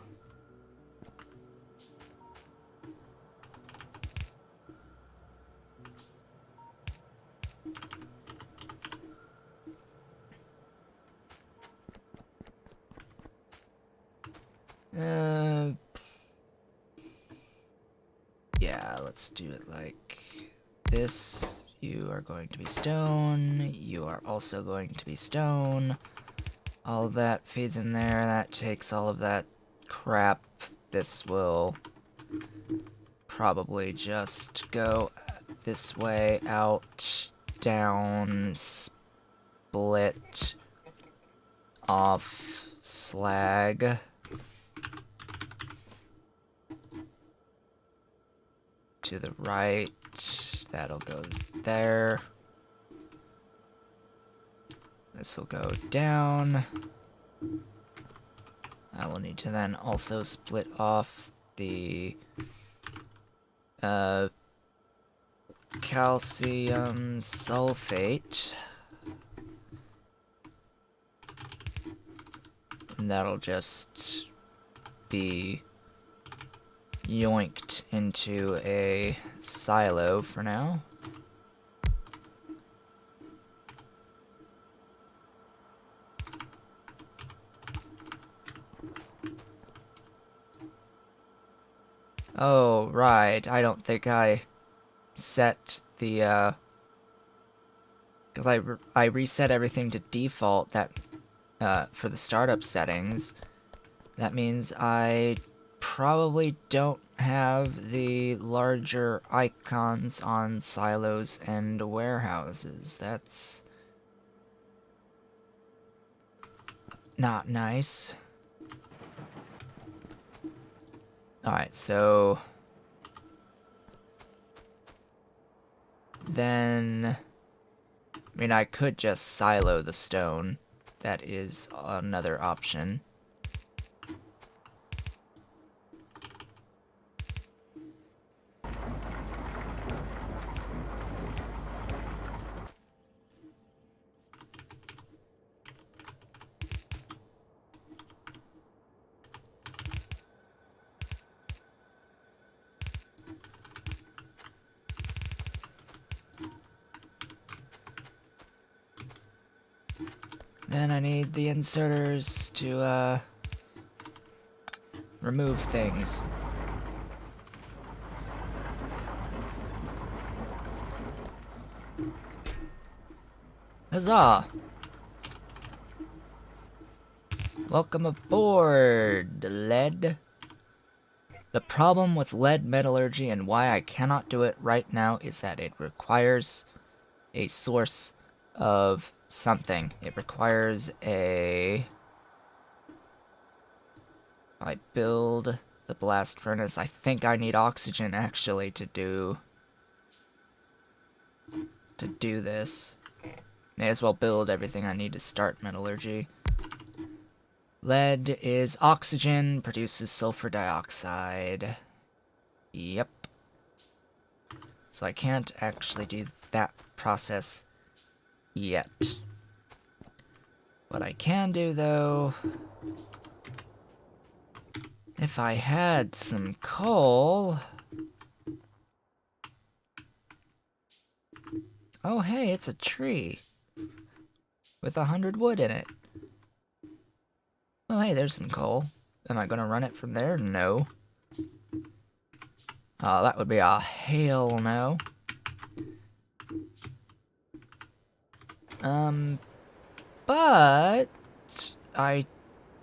Speaker 1: Yeah, let's do it like this. You are going to be stone. You are also going to be stone. All of that feeds in there. That takes all of that crap. This will probably just go this way, out, down, split, off, slag. To the right, that'll go there. This will go down. I will need to then also split off the calcium sulfate. And that'll just be yoinked into a silo for now. Oh, right. I don't think I set the, because I reset everything to default that, for the startup settings. That means I probably don't have the larger icons on silos and warehouses. That's not nice. Alright, so then, I mean, I could just silo the stone. That is another option. Then I need the inserters to, remove things. Huzzah! Welcome aboard, lead. The problem with lead metallurgy and why I cannot do it right now is that it requires a source of something. It requires a... I build the blast furnace. I think I need oxygen actually to do this. May as well build everything I need to start metallurgy. Lead is oxygen, produces sulfur dioxide. Yep. So I can't actually do that process yet. What I can do, though, if I had some coal, Oh, hey, it's a tree with 100 wood in it. Oh, hey, there's some coal. Am I gonna run it from there? No. Oh, that would be a hell no. But I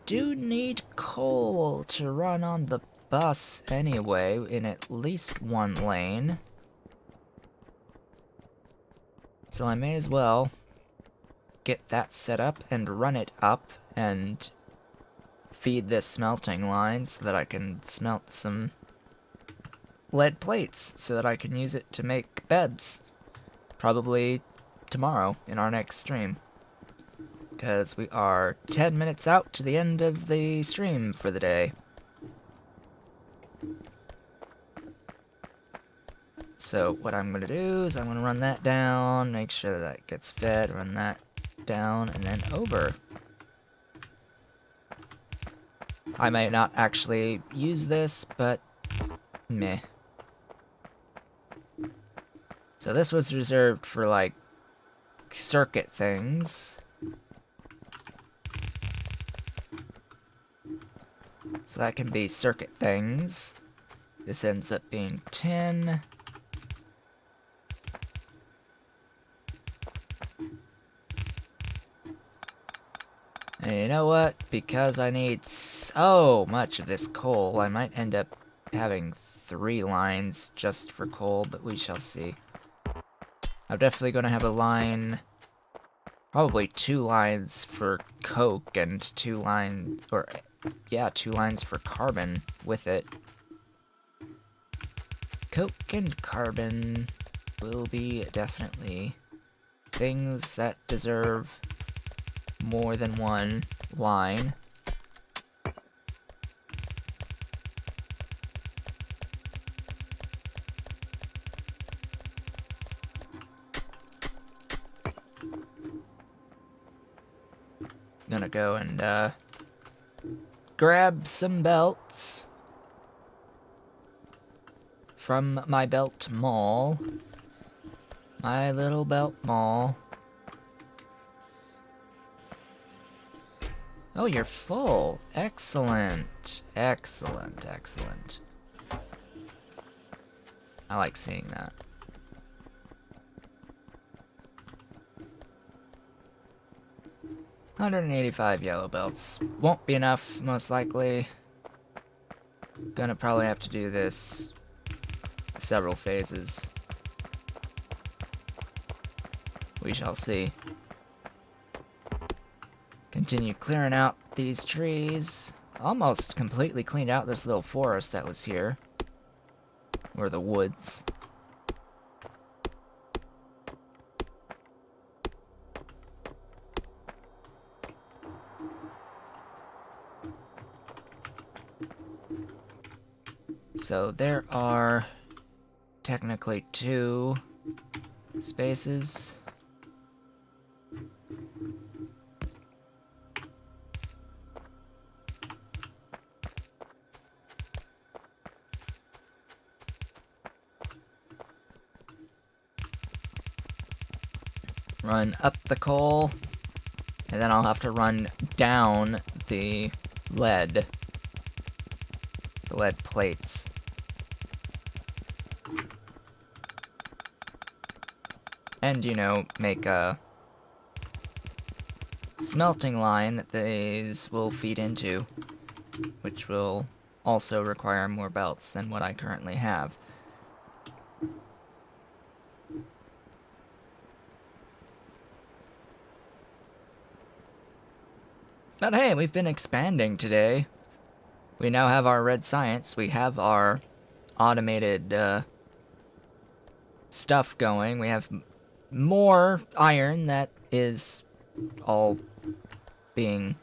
Speaker 1: do need coal to run on the bus anyway, in at least one lane. So I may as well get that set up and run it up and feed this smelting line so that I can smelt some lead plates so that I can use it to make beds. Probably tomorrow in our next stream. Because we are 10 minutes out to the end of the stream for the day. So what I'm going to do is I'm going to run that down, make sure that gets fed, run that down, and then over. I might not actually use this, but meh. So this was reserved for, like, circuit things. So that can be circuit things. This ends up being 10. And you know what? Because I need so much of this coal, I might end up having 3 lines just for coal, but we shall see. I'm definitely going to have a line, probably 2 lines for coke and 2 lines, or yeah, 2 lines for carbon with it. Coke and carbon will be definitely things that deserve more than one line. Gonna go and grab some belts from my belt mall. My little belt mall. Oh, you're full. Excellent. Excellent, excellent. I like seeing that. $185 yellow belts. Won't be enough, most likely. Gonna probably have to do this several phases. We shall see. Continue clearing out these trees. Almost completely cleaned out this little forest that was here. Or the woods. So there are technically 2 spaces. Run up the coal, and then I'll have to run down the lead plates. And, you know, make a smelting line that these will feed into, which will also require more belts than what I currently have. But hey, we've been expanding today. We now have our red science, we have our automated stuff going, we have more iron that is all being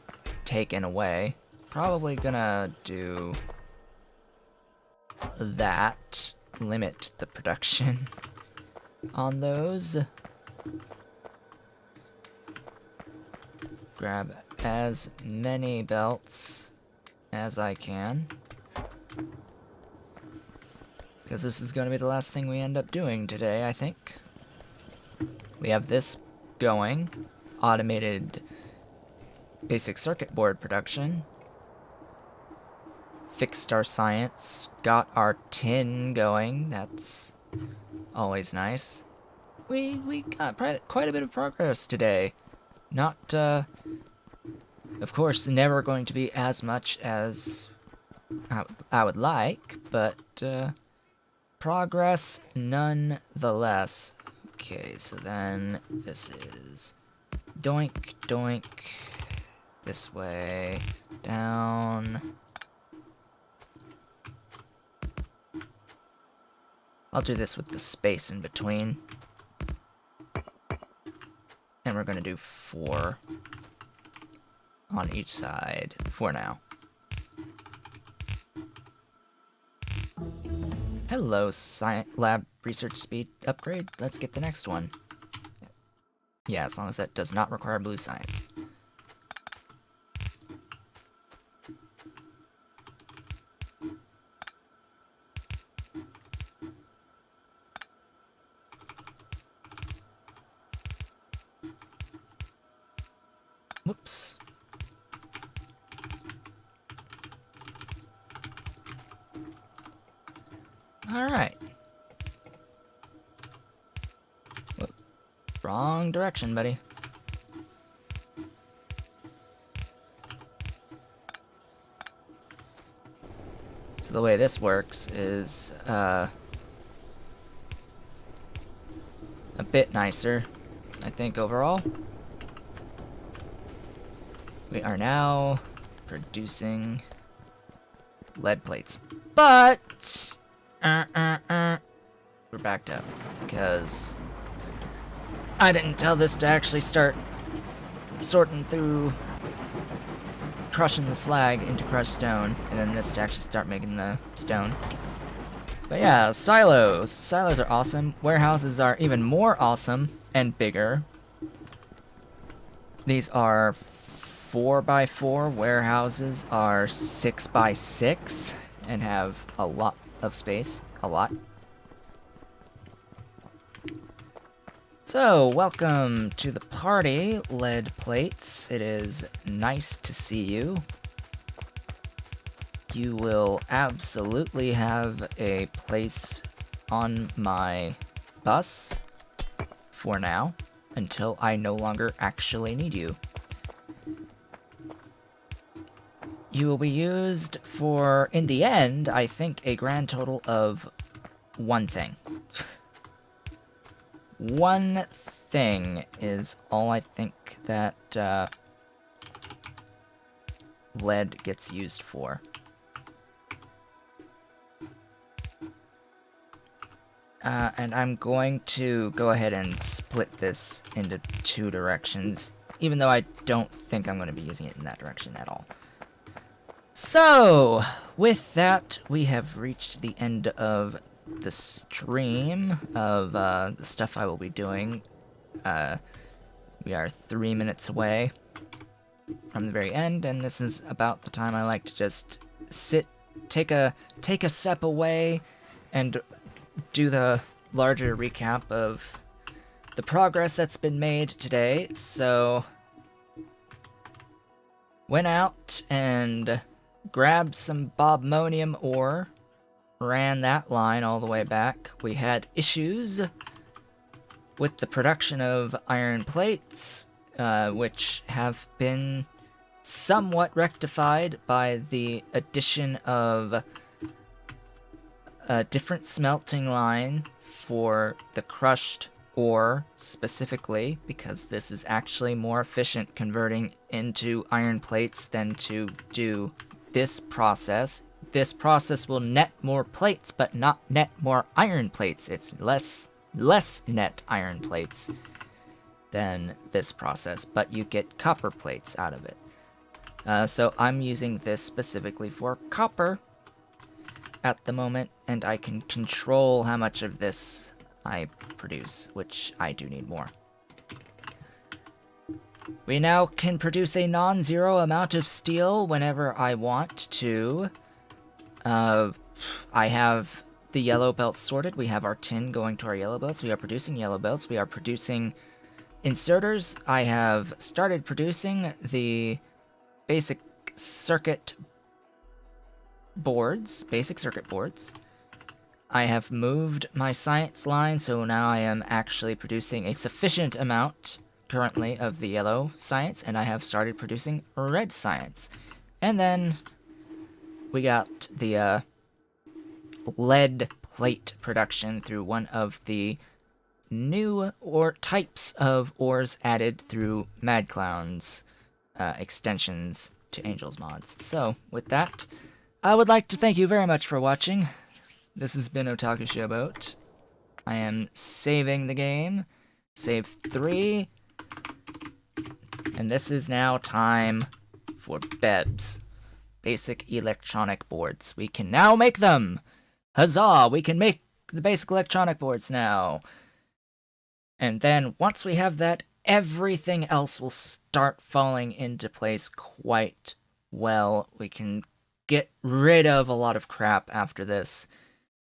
Speaker 1: taken away. Probably gonna do that, limit the production on those. Grab as many belts as I can, because this is going to be the last thing we end up doing today, I think. we have this going. Automated basic circuit board production. Fixed our science. Got our tin going. That's always nice. We got quite a bit of progress today. Not, of course, never going to be as much as I would like, but progress nonetheless. Okay, so then this is doink, doink, this way, down. I'll do this with the space in between. And we're gonna do 4 on each side for now. Hello, lab research speed upgrade. Let's get the next one. Yeah, as long as that does not require blue science. Whoops. Alright. Wrong direction, buddy. So the way this works is a bit nicer, I think, overall. We are now producing lead plates, but we're backed up because I didn't tell this to actually start sorting through, crushing the slag into crushed stone, and then this to actually start making the stone. But yeah, silos. Silos are awesome. Warehouses are even more awesome and bigger. These are 4x4 warehouses are 6x6 and have a lot of space. A lot. So, welcome to the party, lead plates. It is nice to see you. You will absolutely have a place on my bus for now, until I no longer actually need you. You will be used for, in the end, I think, a grand total of one thing. One thing is all I think that lead gets used for. And I'm going to go ahead and split this into 2 directions, even though I don't think I'm going to be using it in that direction at all. So, with that, we have reached the end of the stream of the stuff I will be doing. We are 3 minutes away from the very end, and this is about the time I like to just sit, take a step away, and do the larger recap of the progress that's been made today. So, went out and grabbed some bobmonium ore, ran that line all the way back. We had issues with the production of iron plates, which have been somewhat rectified by the addition of a different smelting line for the crushed ore specifically, because this is actually more efficient converting into iron plates than to do this process. This process will net more plates, but not net more iron plates. It's less net iron plates than this process, but you get copper plates out of it. So I'm using this specifically for copper at the moment, and I can control how much of this I produce, which I do need more. We now can produce a non-zero amount of steel whenever I want to. I have the yellow belts sorted. We have our tin going to our yellow belts. We are producing yellow belts. We are producing inserters. I have started producing the basic circuit boards. I have moved my science line, so now I am actually producing a sufficient amount currently of the yellow science, and I have started producing red science. And then we got the lead plate production through one of the new types of ores added through Mad Clown's extensions to Angel's mods. So, with that, I would like to thank you very much for watching. This has been Otaku Showboat. I am saving the game. Save 3. And this is now time for BEBs. Basic electronic boards. We can now make them! Huzzah! We can make the basic electronic boards now! And then, once we have that, everything else will start falling into place quite well. We can get rid of a lot of crap after this.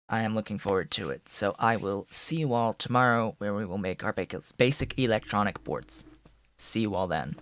Speaker 1: I am looking forward to it. So I will see you all tomorrow, where we will make our basic electronic boards. See you all then.